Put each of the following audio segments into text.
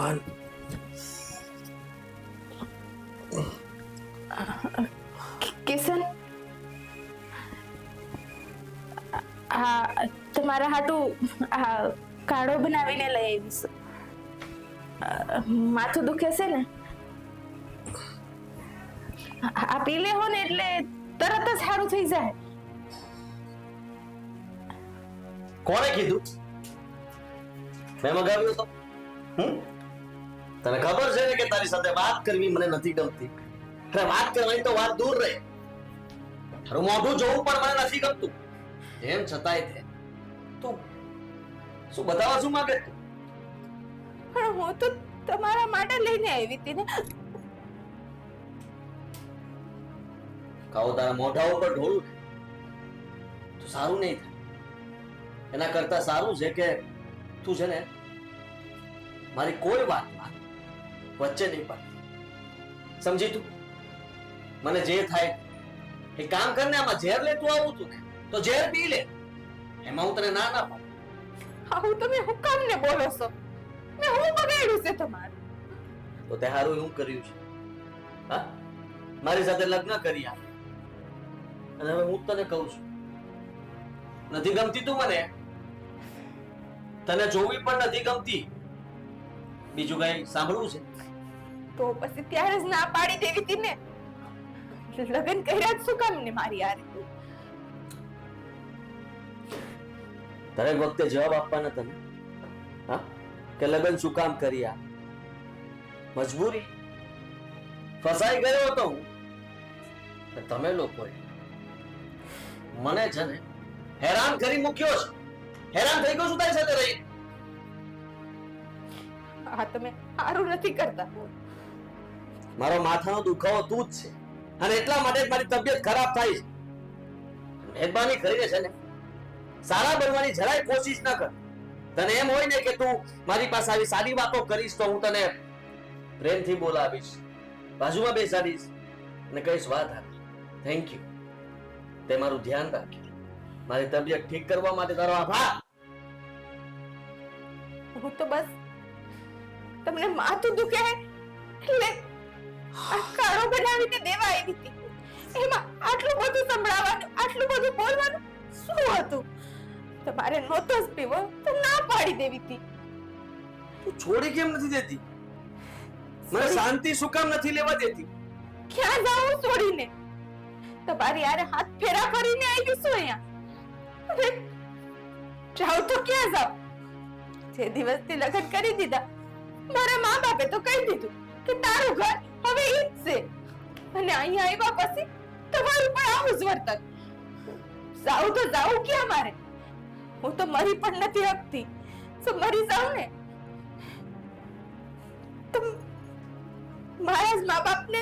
ભગવાન. કિશન, આ તમારા હાટું આ કાળો બનાવીને લઈ આવીશ. માથું દુખે છે ને, આ પી લે હો ને એટલે તરત જ સારું થઈ જાય. કોણે કીધું? મેં મગાવ્યો તો. તને ખબર છે ને કે તારી સાથે વાત કરવી મને નથી ગમતી. અરે વાત કરવાની તો વાત દૂર રહે, તારું મોઢું જોવું પણ મને નથી ગમતું. એમ છતાંય તે તું શું બતાવવા શું માંગે તું? પણ હું તો તમારા માટે લઈને આવી હતી ને. કાઓ તારા મોઢા ઉપર ઢોળું તો સારું નહીં થાય. એના કરતા સારું છે કે તું છે ને મારી કોઈ વાત વચ્ચે નહીં પડતી, સમજી તું? મને જે થાય એ કામ કરને. આમાં ઝેર લેતું આવું તું ને તો ઝેર પી લે, એમાં હું તને ના ના પાડું. આવું તમે હું કામ ને બોલો છો? મેં હું બગાડ્યું છે તમારું? તો તે હારું એવું કર્યું છે. હા, મારી સાથે લગ્ન કરી આપ. અને હવે હું તને કહું છું, નથી ગમતી તું મને, તને જોવી પણ નથી ગમતી. બીજું કઈ સાંભળવું છે? તો પછી ત્યારે જ ના પાડી દેવી હતી ને. લગ્ન કર્યા જ શું કામ ને મારી યાર? દરેક વખતે જવાબ આપવાના તમે, હા, કે લગ્ન શું કામ કર્યા? મજબૂરી, ફસાઈ ગયો હતો હું. તમે લોકોએ મને છે ને હેરાન કરી મૂક્યો છે. હેરાન થઈ ગયો છું તારી સાથે રહી. આ તમે સારું નથી કરતા. મારો માથાનો દુખાવો તું જ છે, અને એટલા માટે જ મારી તબિયત ખરાબ થાય છે. મહેરબાની કરીને છે ને સારા બનવાની જરાય કોશિશ ન કર. તને એમ હોય ને કે તું મારી પાસે આવી સારી વાતો કરીશ તો હું તને પ્રેમથી બોલાવીશ, બાજુમાં બેસાડીશ અને કહીશ વાત આપી, થેન્ક યુ, તે મારું ધ્યાન રાખ્યું, મારી તબિયત ઠીક કરવા માટે તારો આભાર. હું તો બસ તમને માથું દુખે એટલે આ કાળો બનાવીને દેવા આવી હતી. એમાં આટલું બધું સંભળાવવાનું, આટલું બધું બોલવાનું શું હતું? તમારે નહોતો જ પીવો તો ના પાડી દેવી હતી. તું છોડી કેમ નથી દેતી? મને શાંતિ શું કામ નથી લેવા દેતી? ક્યાં જાઉં છોડીને? તમારી યાર હાથ ફેરા કરીને આવી છું અહીંયા. અરે જાઉં તો ક્યાં જાઉં? જે દિવસથી લગ્ન કરી દીધા મારા મા બાપે તો કહી દીધું કે તારું ઘર હવે ઈ જ છે, અને અહીંયા આવ્યા પછી તમારું પણ આવું જ વર્તન. જાઉં તો જાઉં ક્યાં મારે? હું તો મરી પણ નથી શકતી. તો મરી જાઉં ને તો મારા જ મા બાપને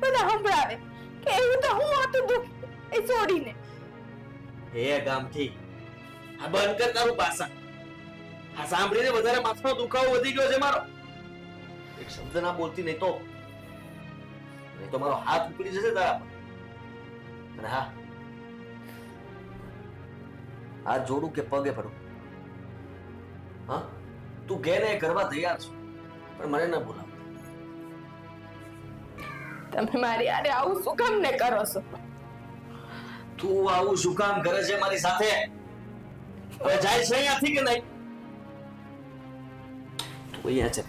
બધા સંભળાવે કે એવું તો હું હતું દુઃખ એ છોડીને. હે ગામઠી, આ બંધ કર તારું ભાષણ. આ સાંભળીને વધારે માથાનો દુખાવો વધી ગયો છે મારો. એક શબ્દ ના બોલતી, નહીં તો મારો હાથ ઉપડી જશે તારા પર. અને હા, હાથ જોડું કે પગે પડું? હા, તું ઘેર એ કરવા તૈયાર છું, પણ મને ન બોલાવ. તમે મારી આરે આવું શું કામ ને કરો છો? તું આવું શું કામ કરે છે મારી સાથે? હવે જાય છે અહીંયાથી કે નહીં? તું અહીંયા છે,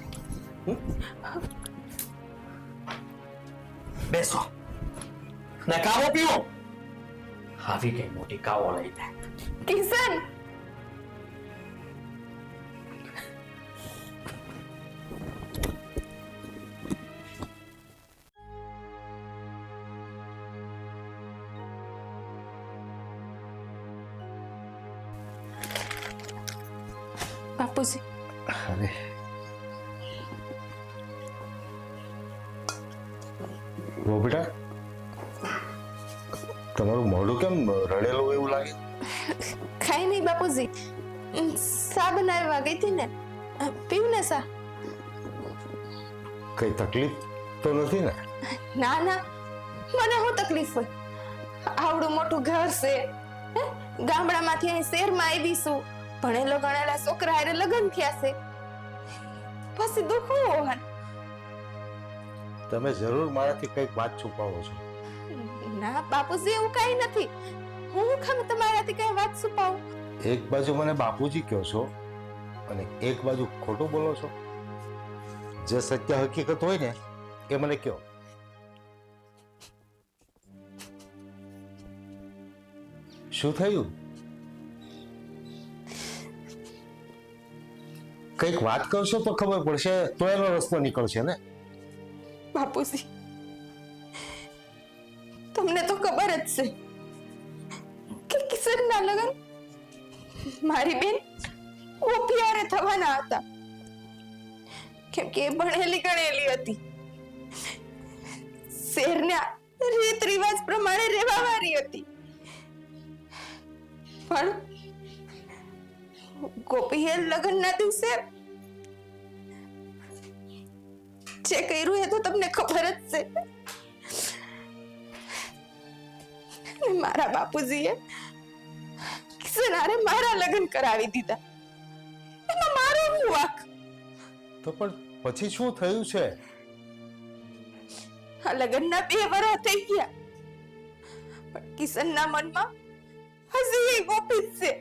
બેસો ને કાવો પીવો. આવી કઈ મોટી કાવો લઈ જાય. કિશન, બાપુજી. અરે વો બેટા, તમારું મોઢું કેમ રડેલું એવું લાગે? ખાઈ નહીં બાપુજી, સા બનાવવા ગઈ હતી ને, પીવું ને સા? કઈ તકલીફ તો નથી ને? ના ના, મને શું તકલીફ હોય? આવડું મોટું ઘર છે, ગામડામાંથી અહીં શહેરમાં આવી છું, ભણેલો ગણેલા છોકરા હારે લગ્ન થયા છે, પછી દુખવું હન. તમે જરૂર મારાથી કંઈક વાત છુપાવો છો. ના બાપુજી, એવું કઈ નથી. હું ખમ તમારાથી કઈ વાત છુપાવું? એક બાજુ મને બાપુજી કહો છો અને એક બાજુ ખોટું બોલો છો. જે સત્ય હકીકત હોય ને એ મને કહો. શું થયું? કંઈક વાત કરશો તો ખબર પડશે, તો એનો રસ્તો નીકળશે ને. બાપુજી, તમને તો ખબર જ છે કે કિશનના લગ્ન મારી બેન ગોપિયારે થવાના હતા, કેમ કે એ ભણેલી ગણેલી હતી, શેરના રીત રિવાજ પ્રમાણે રહેવા વાળી હતી. પણ ગોપીએ લગ્નના દિવસે જે કર્યું એ તો તમને ખબર જ છે. મારા બાપુજીએ કિશનારે મારા લગ્ન કરાવી દીધા. એમાં મારો શું વાંક? તો પણ પછી શું થયું છે? આ લગ્નના 2 વર્ષ થઈ ગયા, પણ કિશનના મનમાં હજી એ ગોપી જ છે.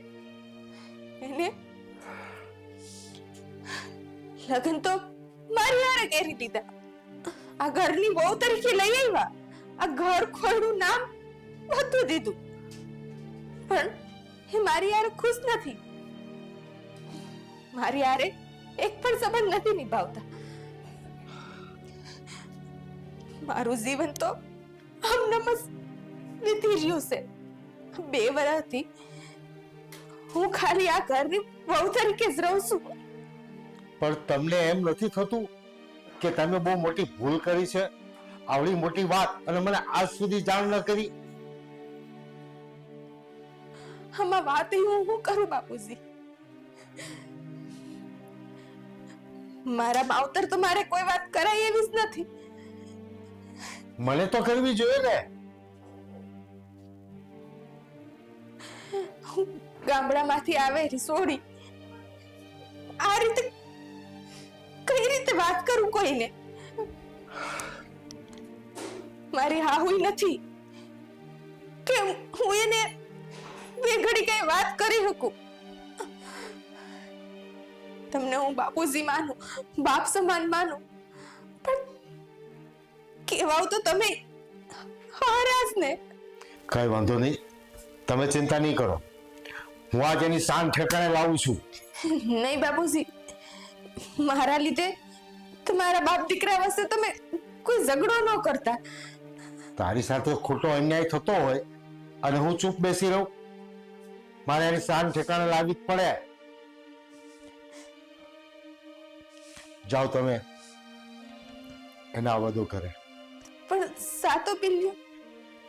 એને લગ્ન તો મારી હારે કરી દીધા, આ ઘરની બહુ તરીકે લઈ આવ્યા, આ ઘર ખોરનું નામ બધું દીધું, પણ એ મારી હારે ખુશ નથી. મારી હારે એક પણ સંબંધ નથી નિભાવતા. મારું જીવન તો આમ નમસ વીતી રહ્યું છે. 2 વર્ષથી હું ખાલી આ ઘરની વહુ તરીકે જ રહું છું. પણ તમને એમ નથી થતું કે તમે બહુ મોટી ભૂલ કરી છે? આવડી મોટી વાત અને મને આજ સુધી જાણ ન કરી. આમાં વાત હું કરું બાપુજી? મારા માવતર તો મારે કોઈ વાત કરાય એવી જ નથી. મને તો કરવી જોઈએ ને. ગામડામાંથી આવે સોડી આ રીતે કઈ રીતે વાત કરું કોઈને? મારી હાહુય નથી કે હું એને 2 ઘડી કઈ વાત કરી શકું. તમને હું બાપુજી માનું, બાપ સમાન માનું, પણ કેવાવ તો તમે હારાસ ને. કઈ વાંધો નહીં, તમે ચિંતા નહીં કરો. હું આજ એની શાન ઠેકાણે લાવું છું. નહીં બાપુજી, મારા લીધે તમારા બાપ દીકરા વચ્ચે તમે કોઈ ઝઘડો ન કરતા. તારી સાથે ખોટો અન્યાય થતો હોય અને હું ચૂપ બેસી રહું? મારે એની શાન ઠેકાણે લાવવી જ પડે. જાઓ તમે એને આવવા દો ઘરે. પણ સાતો પીલ્યો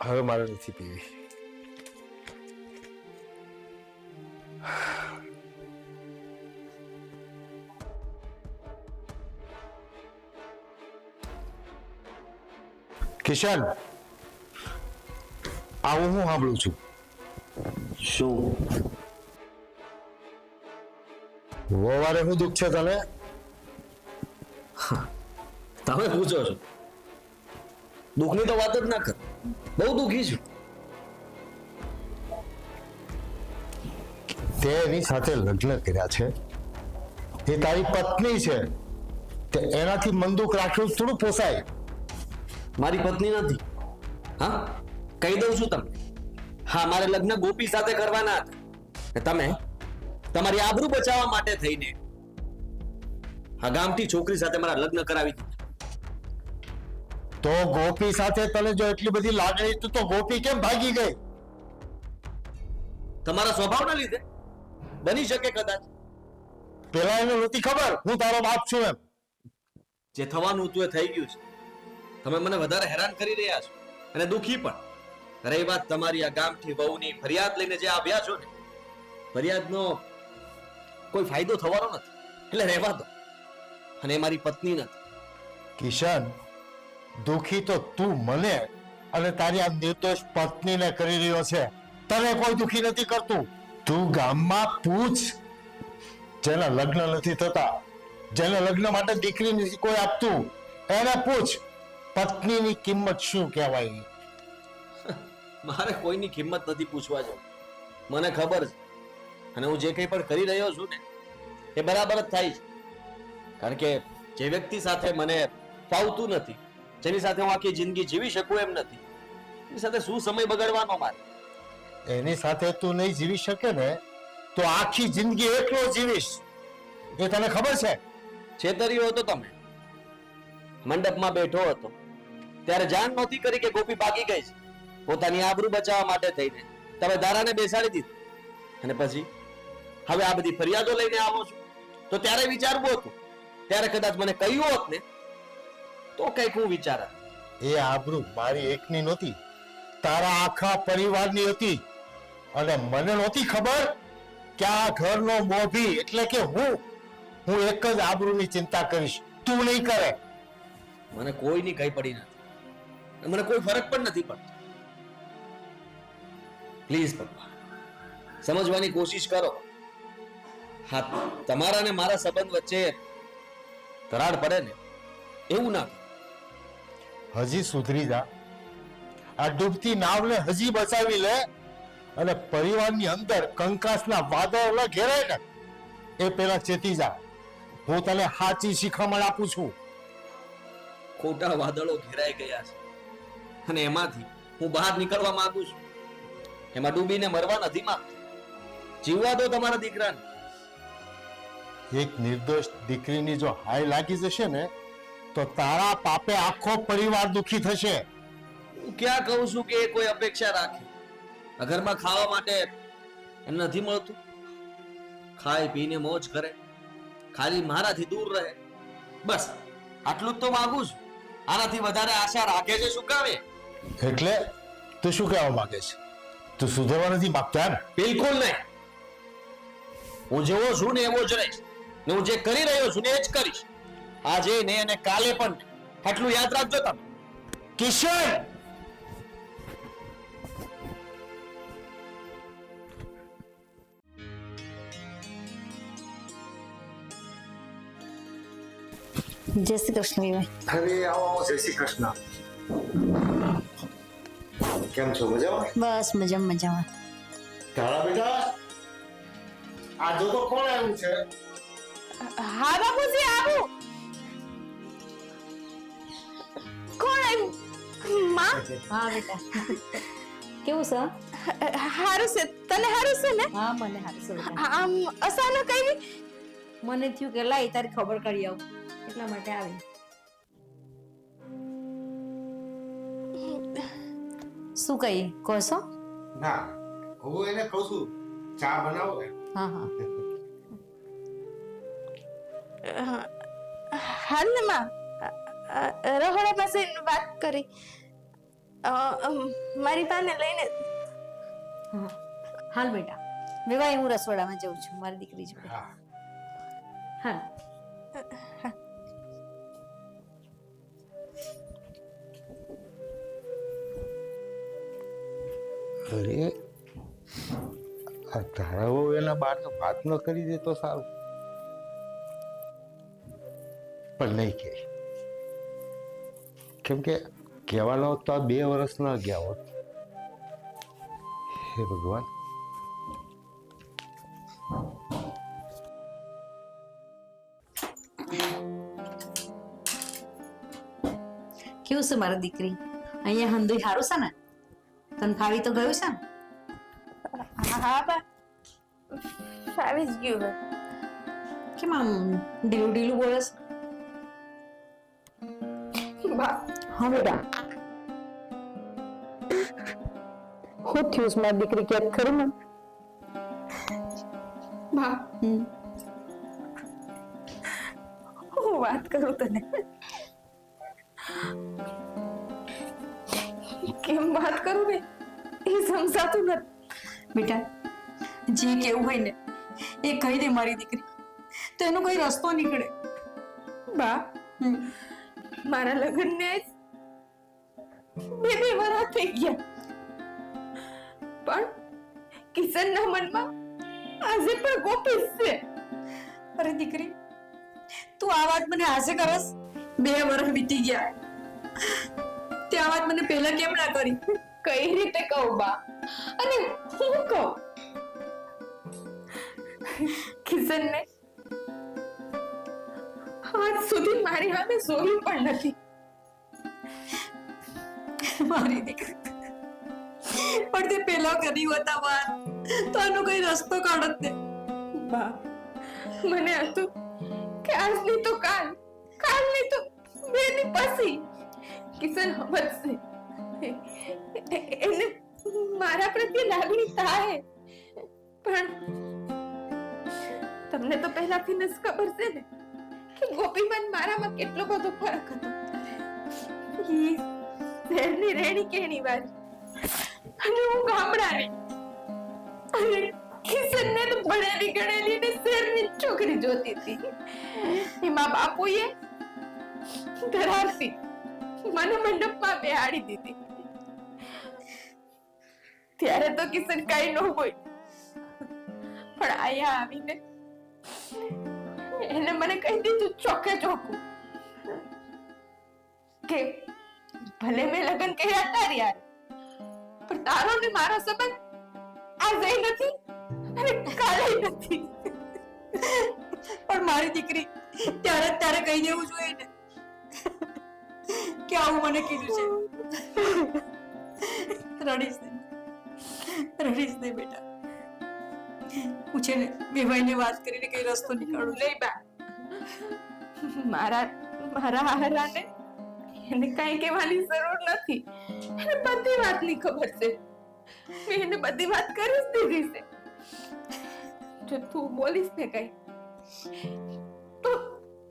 હવે મારે નથી પીવી. કિશન, આવું હું સાંભળું છું. શું? વવારે શું દુઃખ છે તને? તમે પૂછો છો? દુઃખની તો વાત જ ના કર. બહુ દુઃખી છું. તે એની સાથે લગ્ન કર્યા છે, એ તારી પત્ની છે, તે એનાથી મન દુઃખ રાખ્યું થોડું પોસાય? મારી પત્ની નથી. હા, કહી દઉં છું તમને. હા, મારે લગ્ન ગોપી સાથે કરવાના હતા. તમે તમારી આબરૂ બચાવવા માટે થઈને આ ગામથી છોકરી સાથે મારા લગ્ન કરાવી દીધા. તો ગોપી સાથે તને જો એટલી બધી લાગણી હતી તો ગોપી કેમ ભાગી ગઈ? તમારા સ્વભાવના લીધે બની શકે કદાચ. પેલા એને નહોતી ખબર હું તારો બાપ છું એમ. જે થવાનું હતું એ થઈ ગયું છે. તમે મને વધારે હેરાન કરી રહ્યા છો અને દુખી પણ. રહી વાત તમારી આ ગામથી વહુની ફરિયાદ લઈને જે આવ્યા છો ને, ફરિયાદનો કોઈ ફાયદો થવાનો નથી, એટલે રહેવા દો. અને એ મારી પત્ની નથી. કિશન, દુખી તો તું મને અને તારી આ નિર્દોષ પત્નીને કરી રહ્યો છે. તને કોઈ દુખી નથી કરતું. તું ગામમાં પૂછ જેના લગ્ન નથી થતા જેને લગ્ન માટે દીકરી નથી કોઈ આપતું એને પૂછ પત્નીની કિંમત શું કહેવાય. મારે કોઈની કિંમત નથી પૂછવા જવું. મને ખબર છે અને હું જે કંઈ પણ કરી રહ્યો છું ને એ બરાબર જ થાય છે. કારણ કે જે વ્યક્તિ સાથે મને ફાવતું નથી, જેની સાથે હું આખી જિંદગી જીવી શકું એમ નથી, એની સાથે શું સમય બગાડવાનો મારે? એની સાથે તું નહીં જીવી શકે ને તો આખી જિંદગી એકલો જીવીશ એ તને ખબર છે. છેતર્યો હતો તમે. મંડપમાં બેઠો હતો ત્યારે જાણ નહોતી કરી કે ગોપી ભાગી ગઈ છે. પોતાની આબરૂ બચાવવા માટે થઈને તમે દારાને બેસાડી દીધી અને પછી હવે આ બધી ફરિયાદો લઈને આવો છો. તો ત્યારે વિચારવું હતું, ત્યારે કદાચ મને કહ્યું હોત ને તો કંઈક હું વિચારત. એ આબરૂ મારી એકની નહોતી, તારા આખા પરિવારની હતી. અને મને નહોતી ખબર કે આ ઘરનો મોભી એટલે કે હું એક જ આબરૂની ચિંતા કરીશ, તું નહીં કરે. મને કોઈની કઈ પડી નથી અને મને કોઈ ફરક પણ નથી પડતો. પ્લીઝ પપ્પા, સમજવાની કોશિશ કરો. હા, તમારા ને મારા સંબંધ વચ્ચે તરાડ પડે ને એવું ના કરો. હજી સુધરી જા. આ ડૂબતી નાવને હજી બચાવી લે અને પરિવારની અંદર કંકાસના વાદળો ઘેરાય ને એ પેલા ચેતી જા. હું તને સાચી શિખામણ આપું છું. ખોટા વાદળો ઘેરાઈ ગયા છે અને એમાંથી હું બહાર નીકળવા માંગુ છું. એમાં ડૂબીને મરવા નથી માંગતો. જીવવા દો તમારા દીકરાને. એક નિર્દોષ દીકરીની જો હાય લાગી જશે ને તો તારા પાપે આખો પરિવાર દુખી થશે. હું ક્યાં કહું છું કે એ કોઈ અપેક્ષા રાખે? આ ઘરમાં ખાવા માટે એને નથી મળતું, ખાઈ પીને મોજ કરે, ખાલી મારાથી દૂર રહે. બસ આટલું જ તો માંગુ છું. આનાથી વધારે આશા રાખે છે શું કામે? એટલે તું શું કહેવા માંગે છે? તું સુધરવા નથી માંગતો એમ? બિલકુલ નહીં. હું જેવો છું ને એવો જ રહીશ ને હું જે કરી રહ્યો છું ને એ જ કરીશ. આજે ને અને કાલે પણ. આટલું યાદ રાખજો તમે. કિશન, જય શ્રી કૃષ્ણ વિવાહ. અરે આવો જય શ્રી કૃષ્ણ. કેમ છો? મજામાં? બસ મજામાં મજામાં. તારા બેટા આ જો તો કોણ આવ્યું છે? હા બાપુજી, આવું. કોણ આવ્યું? માં? હા બેટા, કેવું છે? હારું છે. તને હારું છે ને? હા મને સારું છે બેટા. આમ અચાનક આવી? મને થયું કે લાઈ તારી ખબર કરી આવું એટલા માટે આવી. શું કહી કહો છો? ના, હું એને કહું છું ચા બનાવો ને. હા હા હાલ ને માં, રહોડા પાસે વાત કરી. મારી પાને લઈને. હા હાલ બેટા, વિવાહ હું રસોડામાં જઉં છું મારી દીકરી જોડે. હા. હાલ. અરે આ ધારાઓ એના બાર વાત ન કરી દે તો સારું, પણ નહીં કે. કેમ કે કહેવાનો તો આ 2 વર્ષ ના ગયા હોત. હે ભગવાન. કેવું છે મારી દીકરી? અહીંયા હંધુય સારું છે ને? તને ફાવી તો ગયું છે ને? હા બા, ફાવી જ ગયું હવે. કેમ આમ ઢીલું ઢીલું બોલે છે? બા, હા બેટા. હું થયું છે મારી દીકરી? ક્યાંક ખરું ને? બા, હું વાત કરું તને. કેમ વાત કરું ને એ સમજાતું નથી. બેટા જે કેવું હોય ને એ કહી દે મારી દીકરી, તો એનો કોઈ રસ્તો નીકળે. બા, મારા લગ્ન ને 2 વર્ષ થઈ ગયા, પણ કિશનના મનમાં આજે પણ ગોપી છે. અરે દીકરી, તું આ વાત મને હાસે કરસ? 2 વર્ષ વીતી ગયા, તે આ વાત મને પહેલા કેમ ના કરી? કઈ રીતે કહું બા? અને હું કહું કિશનને આજ સુધી મારી સામે જોયું પણ નથી. મારી દીકરી, પણ તે પહેલા કરી હોતા વાત તો આનો કઈ રસ્તો કાઢત ને. બા, મને હતું કે આજ નહીં તો કાલ, કાલ નહીં તો 2 દી પછી કિશન સમજશે. એને મારા પ્રત્યે લાગણી થાય, પણ તમને તો પહેલાથી જ ખબર છે ને કે ગોપીબેન મારામાં કેટલો બધો ફરક હતો. ઈ શહેરની રેડી કેણી વાળી અને હું ગામડાની, અને કિશનને તો ભણેલી ગણેલી ને શહેરની છોકરી જોતી હતી. એમાં બાપુએ ધરાવતી મને મંડપમાં બેહાડી દીધી. ત્યારે તો કિશન કઈ ન હોય, પણ આયા આવીને એને મને કહી દીધું ચોખ્ખે ચોખ્ખું કે ભલે મેં લગ્ન કર્યા તારી યાર, પણ તારો ને મારો સંબંધ આજે નથી અને કાલે નથી. પણ મારી દીકરી, ત્યારે કહી દેવું જોઈએ ને કે આવું મને કીધું છે. રડીશ નહીં બેટા. હું છે ને બેભાઈને વાત કરીને કઈ રસ્તો નીકાળું. નહીં બા, મારા હારાને એને કઈ કહેવાની જરૂર નથી. એને બધી વાતની ખબર છે. મેં એને બધી વાત કરી જ દીધી છે. જો તું બોલીશ ને કઈ તો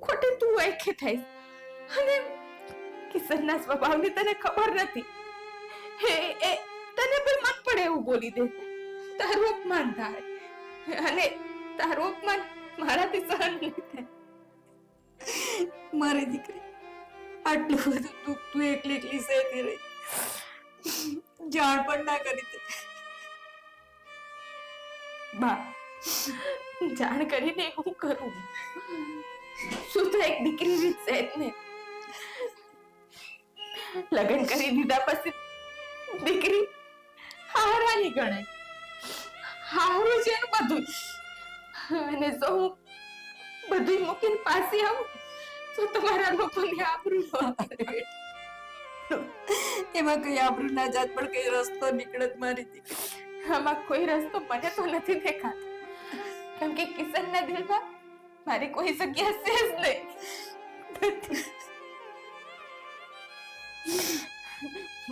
ખોટી તું એકઠી થઈશ. અને કિશનના સ્વભાવની તને ખબર નથી. એ તને પણ મન પડે એવું બોલી દે. તારું અપમાન થાય અને તારું અપમાન મારાથી સહન નહીં થાય. મારી દીકરી, આટલું બધું દુઃખ તું એકલી સહેતી રહી, જાણ પણ ના કરી તે. બા, જાણ કરીને હું કરું? શું તો એક દીકરી રીત છે ને. લગ્ન કરી દીધા પછી દીકરી હારાની ગણાય. હારું છે એનું બધું. અને જો હું બધું મૂકીને પાછી આવું તો તમારા લોકોને આબરૂ ન આવે. એમાં કઈ આબરૂ ના જાત, પણ કઈ રસ્તો નીકળત મારી દીકરી. આમાં કોઈ રસ્તો મને તો નથી દેખાતો, કેમ કે કિશનના દિલમાં મારી કોઈ જગ્યા છે જ નહીં.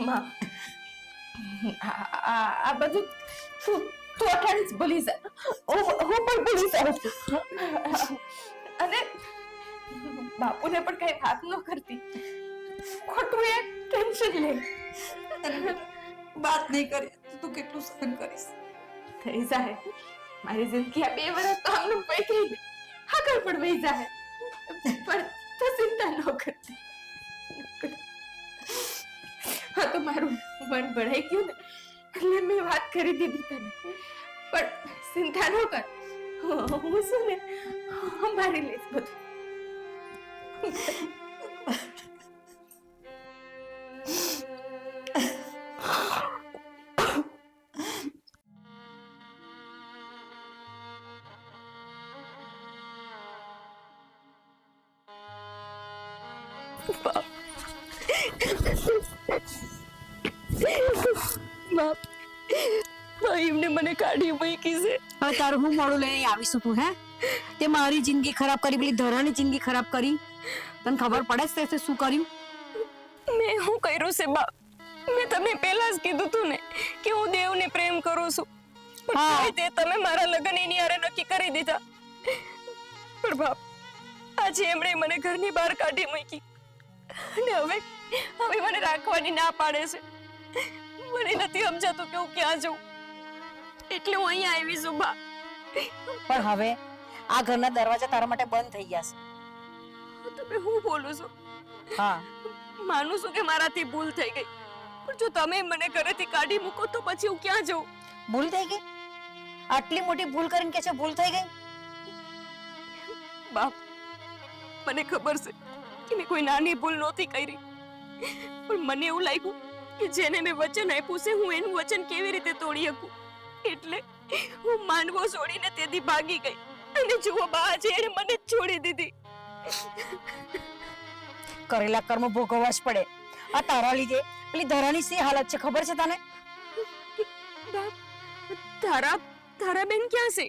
માં, આ બધું તું અઠાડીસ ભૂલી જા. હું પણ ભૂલી જાઉં છું. અને બાપુને પણ કઈ વાત ન કરતી. ખોટું એ ટેન્શન લે. વાત નહીં કરી તો તું કેટલું સહન કરીશ? થઈ જાય. મારી જિંદગી આ 2 વર્ષ તો આમનું પૈ ગઈ ને, આગળ પણ વહી જાય. પણ તો ચિંતા ન કરતી. હા, તો મારું મન ભરાઈ ગયું ને એટલે મેં વાત કરી દીધી તને. પણ ચિંતા ન કર, હું શું ને સંભાળી લઈશ બધું. એમને મને કાઢી મૂકી છે. હવે તારું હું મોડું લઈને આવીશું તું? હે, તે મારી જિંદગી ખરાબ કરી, પેલી ધરાની જિંદગી ખરાબ કરી. તને ખબર પડે છે તે શું કર્યું? મેં શું કર્યું છે બાપ? મેં તમને પહેલા જ કીધું તું ને કે હું દેવને પ્રેમ કરું છું. પણ તે તમે મારા લગ્ન એની હારે નક્કી કરી દીધા. પણ બાપ, આજે એમણે મને ઘરની બહાર કાઢી મૂકી અને હવે મને રાખવાની ના પાડે છે. મને નથી સમજાતું કે હું ક્યાં જાઉં, એટલે હું અહીંયા આવી છું બા. પણ હવે આ ઘરના દરવાજા તારા માટે બંધ થઈ ગયા છે. તમે હું બોલું છું? હા, માનું છું કે મારાથી ભૂલ થઈ ગઈ, પણ જો તમે મને ઘરેથી કાઢી મૂકો તો પછી હું ક્યાં જાઉં? ભૂલ થઈ ગઈ? આટલી મોટી ભૂલ કરીને કે છે ભૂલ થઈ ગઈ? બાપ, મને ખબર છે કે મેં કોઈ નાની ભૂલ નહોતી કરી, પણ મને એવું લાગ્યું કે જેને મેં વચન આપ્યું છે હું એનું વચન કેવી રીતે તોડી શકું, એટલે હું માનવો છોડીને તેથી ભાગી ગઈ. અને જુઓ બા, આજે એણે મને જ છોડી દીધી. કરેલા કર્મ ભોગવવા જ પડે. આ તારા લીધે પેલી ધરાની શી હાલત છે ખબર છે તને? બા, તારા બેન ક્યાં છે?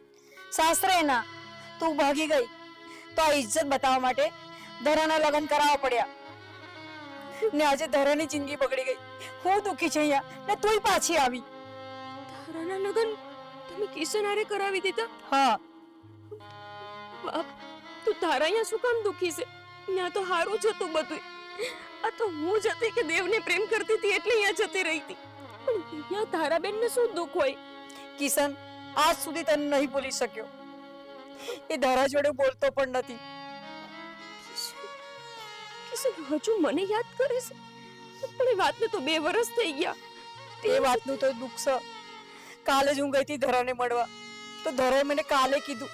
સાસરે ના. તું ભાગી ગઈ તો આ ઇજ્જત બતાવવા માટે ધરાના લગ્ન કરાવવા પડ્યા ને આજે ધરાની જિંદગી બગડી ગઈ. હું દુખી છે અહીંયા ને તુંય પાછી આવી. તારાના લગ્ન તમે કિશન હારે કરાવી દીધા? હા, બાપ, તું તારા અહીંયા શું કામ દુખી છે? ત્યાં તો હારું જ હતું બધું. આ તો હું જ હતી કે દેવને પ્રેમ કરતી હતી એટલે અહીંયા જતી રહી હતી. પણ અહીંયા તારા બેનને શું દુઃખ હોય? કિશન આજ સુધી તને નહીં ભૂલી શક્યો. એ ધરા જોડે બોલતો પણ નથી. કિશન હજુ મને યાદ કરે છે? પણ એ વાતને તો 2 વર્ષ થઈ ગયા. એ વાતનું તો દુઃખ છે. કાલે જ હું ગઈ હતી ધરાને મળવા તો ધરાએ મને કાલે કીધું,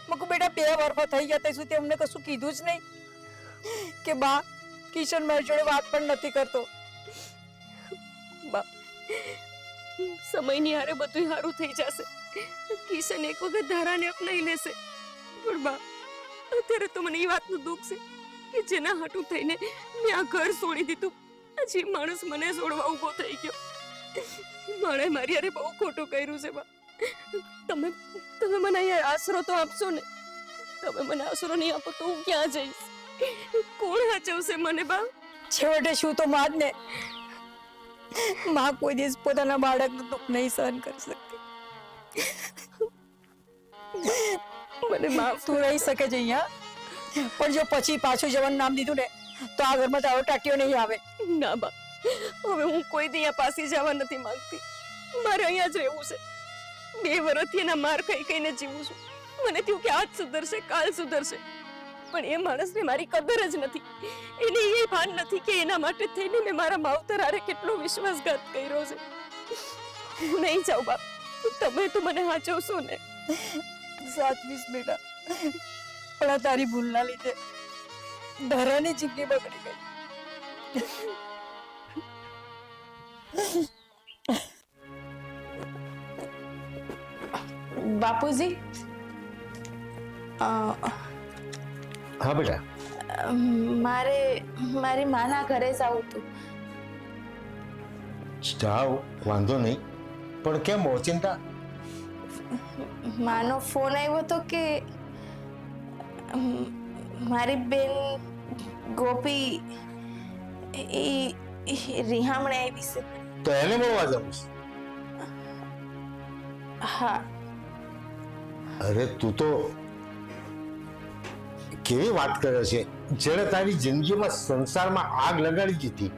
મકુ બેટા 2 વર્ષ થઈ ગયા ત્યાં સુધી અમને કશું કીધું જ નહીં કે બા કિશન મારી જોડે વાત પણ નથી કરતો. બા, સમયની હારે બધું સારું થઈ જશે. કિશન એક વખત ધારાને અપનાવી લેશે. પણ બા, અત્યારે તો મને એ વાતનું દુઃખ છે કે જેના હાટું થઈને મેં આ ઘર છોડી દીધું, આજે માણસ મને છોડવા ઊભો થઈ ગયો. મારે મારી હારે બહુ ખોટું કર્યું છે બા. તમે મને અહીંયા આશરો તો આપશો ને? તમે મને આશરો નહીં આપો તો હું ક્યાં જઈશ? કોણ હાચવશે મને બા? છેવટે શું તો માં જ ને. માં કોઈ દિવસ પોતાના બાળકનું દુઃખ નહીં સહન કરી શકતી. મને માફ તું રહી શકે છે અહીંયા, પણ જો પછી પાછું જવાનું નામ દીધું ને તો આ ઘરમાં તારો ટાટિયો નહીં આવે. ના બા, હવે હું કોઈ દી અહીંયા પાછી જવા નથી માંગતી. મારે અહીંયા જ રહેવું છે. 2 વર્ષથી એના માર ખાઈ ખાઈને જીવું છું. મને થયું કે આજ સુધરશે, કાલ સુધરશે, પણ એ માણસને મારી કદર જ નથી. એને એ ભાન નથી કે એના માટે થઈને મેં મારા માવતર હારે કેટલો વિશ્વાસઘાત કર્યો છે. હું નહીં જાઉં બા, તમે તો મને સાચવશો ને? સાચવીશ બેટા, પણ આ તારી ભૂલના લીધે ધરાની જિંદગી બગડી ગઈ. બાપુજી, હા બેટા. મારે મારી માના ઘરે જવું હતું. જાઓ, વાંધો નહીં, પણ કેમ ઓચિંતા? માનો ફોન આવ્યો હતો કે મારી બેન ગોપી એ રિહામણે આવી છે. તો એને મળવા જવું છે? હા. અરે તું તો કેવી વાત કરે છે? જેણે તારી જિંદગીમાં સંસારમાં આગ લગાડી દીધી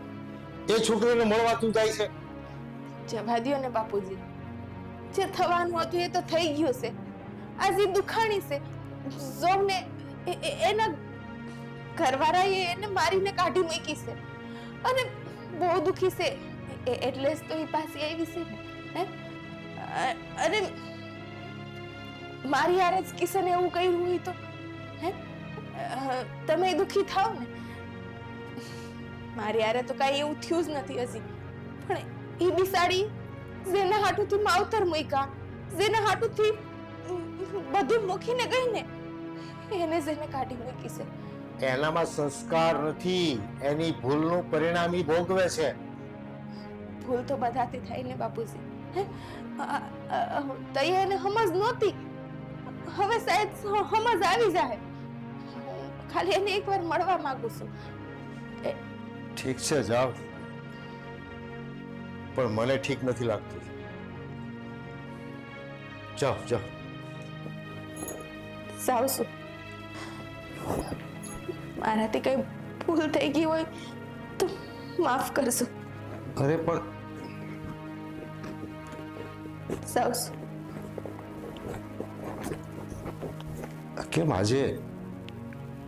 એ છોકરીને મળવા તું જાય છે? જવા દ્યો ને બાપુજી, જે થવાનું હતું એ તો થઈ ગયું છે. આજે દુખાણી છે. જોને એના ઘરવાળાએ એને મારીને કાઢી મૂકી છે અને બહુ દુખી છે. એટલે જ તો એ પાસે આવી છે ને. અરે મારી હારે જ કિશને એવું કર્યું હોય તો તમે દુખી થાવ ને. મારી હારે તો કાંઈ એવું થયું જ નથી હજી, પણ એ બિસાડી જેના હાટુથી માવતર મૂક્યા, જેના હાટુથી બધું મૂકીને ગઈ ને, એને જેને કાઢી મૂકી છે. એનામાં સંસ્કાર નથી, એની ભૂલનું પરિણામ ઈ ભોગવે છે. ભૂલ તો બધાથી થાય ને બાપુજી. તઈ એને સમજ નહોતી, હવે શાયદ સમજ આવી જાય. ખાલી એને એકવાર મળવા માંગુ છું. ઠીક છે, જાઓ, પણ મને ઠીક નથી લાગતું. જાઓ જાઓ. જાઉં છું. મારાથી કઈ ભૂલ થઈ ગઈ હોય તો માફ કરજો. અરે પણ જાઉં છું. કેમ આજે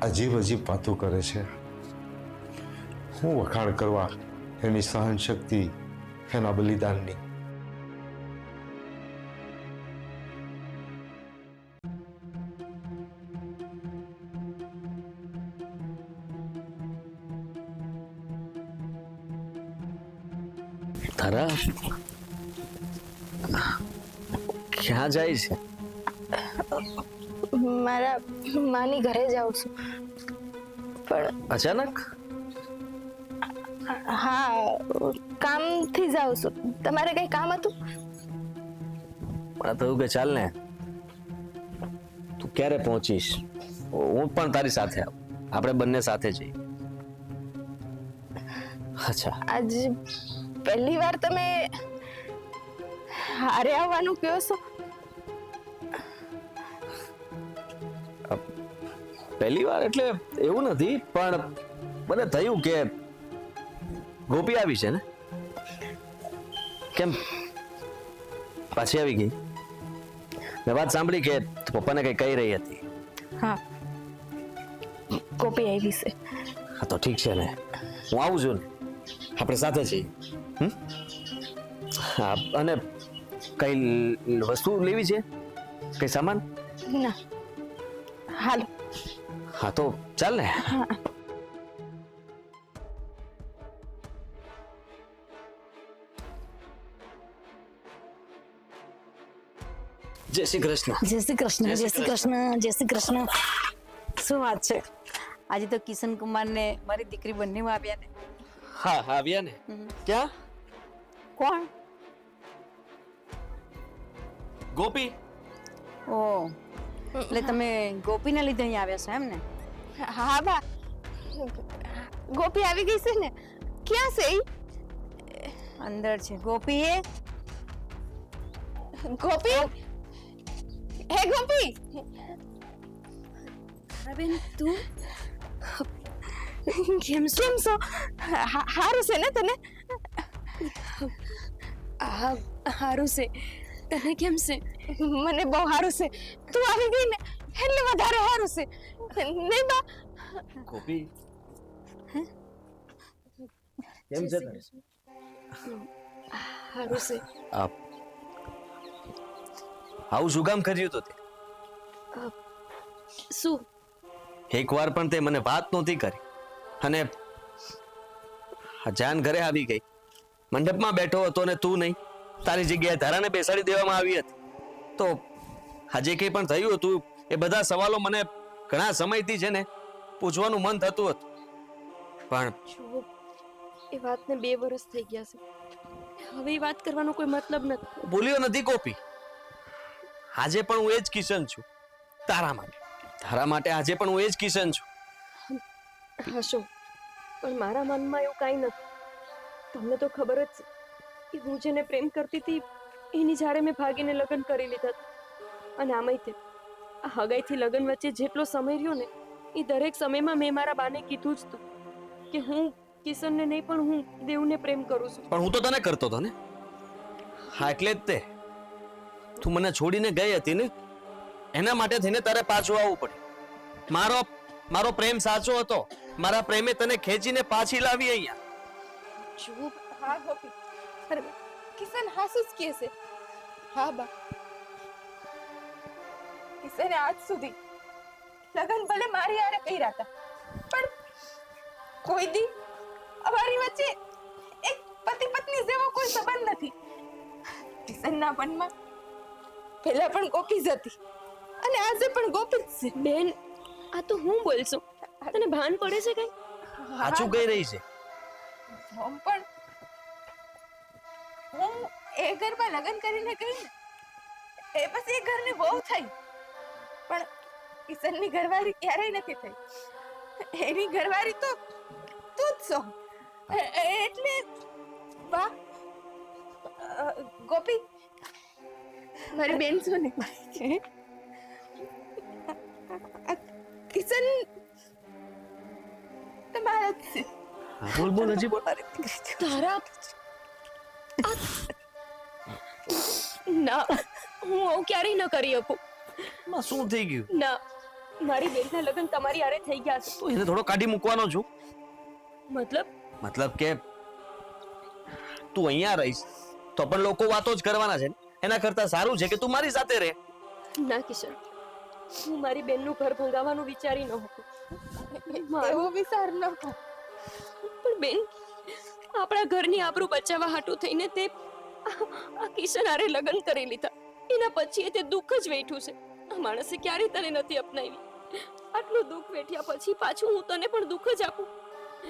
અજીબ અજીબ વાતો કરે છે? હું વખાણ કરવા એની સહન શક્તિ, એના બલિદાનની? તારા ક્યાં જાય છે? મારા માની ઘરે જાઉં છું. પણ અચાનક? હા, કામથી જાઉં છું. તમારે કઈ કામ હતું? મને થયું કે ચાલ ને, તું ક્યારે પહોંચીશ, હું પણ તારી સાથે આવું, આપણે બંને સાથે જઈએ. અચ્છા, આજ પહેલી વાર તમે હારે આવવાનું કહો છો? પહેલી વાર એટલે એવું નથી, પણ મને થયું કે ગોપી આવી છે ને, કેમ પાછી આવી ગઈ? મેં વાત સાંભળી કે તું પપ્પાને કઈ કહી રહી હતી. હા, ગોપી આવી છે. હા તો ઠીક છે ને, હું આવું છું ને, આપણે સાથે છીએ. હા, અને કઈ વસ્તુ લેવી છે, કઈ સામાન? ના, હાલો. હા તો ચાલ ને. જય શ્રી કૃષ્ણ. જય શ્રી કૃષ્ણ, જય શ્રી કૃષ્ણ, જય શ્રી કૃષ્ણ. શું વાત છે, આજે તો કિશન કુમાર ને મારી દીકરી બંને આવ્યા ને. હા હા, આવ્યા ને. ક્યાં? કોણ? ગોપી. ઓ, એટલે તમે ગોપીને લીધે અહીં આવ્યા છો એમ ને? હા બા, ગોપી આવી ગઈ છે ને. ક્યાં છે ઈ? અંદર છે. ગોપી એ ગોપી, હે ગોપી. બેન તું કેમ છો? હારું છે ને તને? હા હારું છે. તને કેમ છે? મને બહુ હારું છે. તું આવી ગઈ ને એટલે વધારે હારું છે. નહીં બા? ગોપી કેમ છે તને? હારું છે. આવું શું કામ કર્યું તો તે? શું? એકવાર પણ તે મને વાત નહોતી કરી, અને જાન ઘરે આવી ગઈ, મંડપમાં બેઠો હતો ને તું નહીં, તારી જગ્યાએ ધારાને બેસાડી દેવામાં આવી હતી. તો આજે કંઈ પણ થયું હતું એ બધા સવાલો મને ઘણા સમયથી છે ને પૂછવાનું મન થતું હતું, પણ જુઓ, એ વાતને 2 વર્ષ થઈ ગયા છે. હવે એ વાત કરવાનો કોઈ મતલબ નથી. ભૂલ્યો નથી ગોપી. આજે પણ હું એ જ કિશન છું તારા માટે. તારા માટે આજે પણ હું એ જ કિશન છું. હશો, પણ મારા મનમાં એવું કાંઈ નથી. તમને તો ખબર જ છે કે હું જેને પ્રેમ કરતી હતી એની જારે મેં ભાગીને લગ્ન કરી લીધા હતા. અને આમાંય તે આ હગાઈથી લગ્ન વચ્ચે જેટલો સમય રહ્યો ને એ દરેક સમયમાં મેં મારા બાને કીધું જ હતું કે હું કિશનને નહીં પણ હું દેવને પ્રેમ કરું છું. પણ હું તો તને કરતો હતો ને. હા, એટલે જ તે તું મને છોડીને ગઈ હતી ને, એના માટે થઈને તારે પાછું આવવું પડ્યું. મારો પ્રેમ સાચો હતો. મારા પ્રેમે તને ખેંચીને પાછી લાવી અહીંયા. જુઓ, હા ગોપી, અરે કિશન હાસુસ કે છે. હા બા, કિશને આજ સુધી લગન ભલે મારી હારે કર્યા હતા, પણ કોઈ દી અમારી વચ્ચે એક પતિ પત્ની જેવો કોઈ સંબંધ નથી. કિશનના મનમાં પહેલા પણ ગોપી જ હતી અને આજે પણ ગોપી જ છે. બેન, આ તો હું બોલશું. તને ભાન પડે છે કઈ? સાચું કહી રહી છે. હું પણ હું એ ઘરમાં લગ્ન કરીને ગઈ ને એ પછી એ ઘરની બહુ થઈ, પણ કિશનની ઘરવાળી ક્યારેય નથી થઈ. એની ઘરવાળી તો તું જ છો. એટલે વાહ ગોપી, મારી બેન છો ને. કિશન તમારા જ છે. હા, બોલ બોલ, હજી બોલ. તારા ના, હું આવું ક્યારેય ન કરી શકું. માં શું થઈ ગયું? ના, મારી બેનના લગ્ન તમારી હારે થઈ ગયા છે. તો એને થોડો કાઢી મૂકવાનો છું. મતલબ કે તું અહીંયા રહીશ તો પણ લોકો વાતો જ કરવાના છે ને. એના કરતા સારું છે કે તું મારી સાથે રહે. ના કિશન, હું મારી બેનનું ઘર ભંગાવવાનું વિચારી ન હતું. એવો વિચાર ન કર. પણ બેન, આપણા ઘરની આબરૂ બચાવવા હાટું થઈને તે આ કિશન હારે લગ્ન કરી લીધા. એના પછી તે દુઃખ જ વેઠ્યું છે. આ માણસે ક્યારેય તને નથી અપનાવી. આટલું દુઃખ વેઠ્યા પછી પાછું હું તને પણ દુઃખ જ આપું?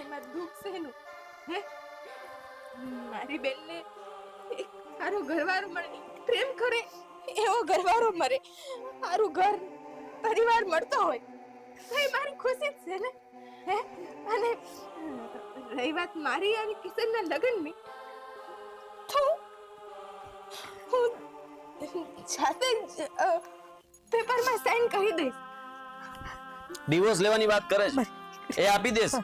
એમાં દુઃખ શેનું? હે? મારી બેનને એક સારો ઘરવાળો મળે, પ્રેમ કરે એવો ઘરવાળો મળે, સારું ઘર પરિવાર મળતો હોય તો એ મારી ખુશી જ છે ને. હે? અને રહી વાત મારી અને કિશનના લગ્નની, તો હું જાતે જ પેપરમાં સાઈન કરી દઈશ. ડિવોર્સ લેવાની વાત કરે છે, એ આપી દેશ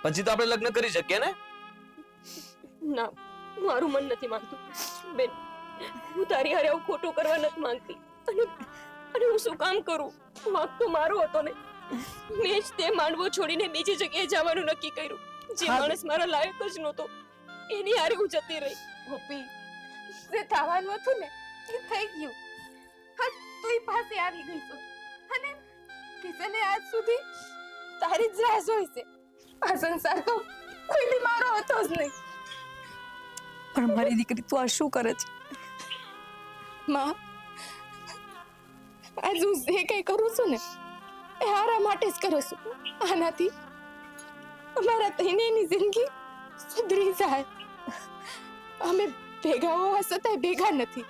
પછી તો આપણે લગ્ન કરી શકીએ ને. ના, મારું મન નથી માંગતું બેન. હું તારી હારે આવું ખોટું કરવા નથી માંગતી. અને હું શું કામ કરું? વાંક તો મારો હતો ને. મેં જ તે માંડવો છોડીને બીજી જગ્યાએ જવાનું નક્કી કર્યું. જે માણસ મારા લાયક જ નહોતો એની હારે હું જતી રહી. ગોપી, જે થવાનું હતું ને એ થઈ ગયું. હા, તું પાસે આવી ગઈ છું અને કિશને આજ સુધી તારી જ રાહ જોઈ છે. આ સંસાર તો કોઈ દી મારો હતો જ નહીં. પણ મારી દીકરી તું આ શું કરે છે? માં, આજ હું જે કંઈ કરું છું ને એ હારા માટે જ કરું છું. આનાથી અમારા ત્રણેયની જિંદગી સુધરી જાય. અમે ભેગા હોવા છતાંય ભેગા નથી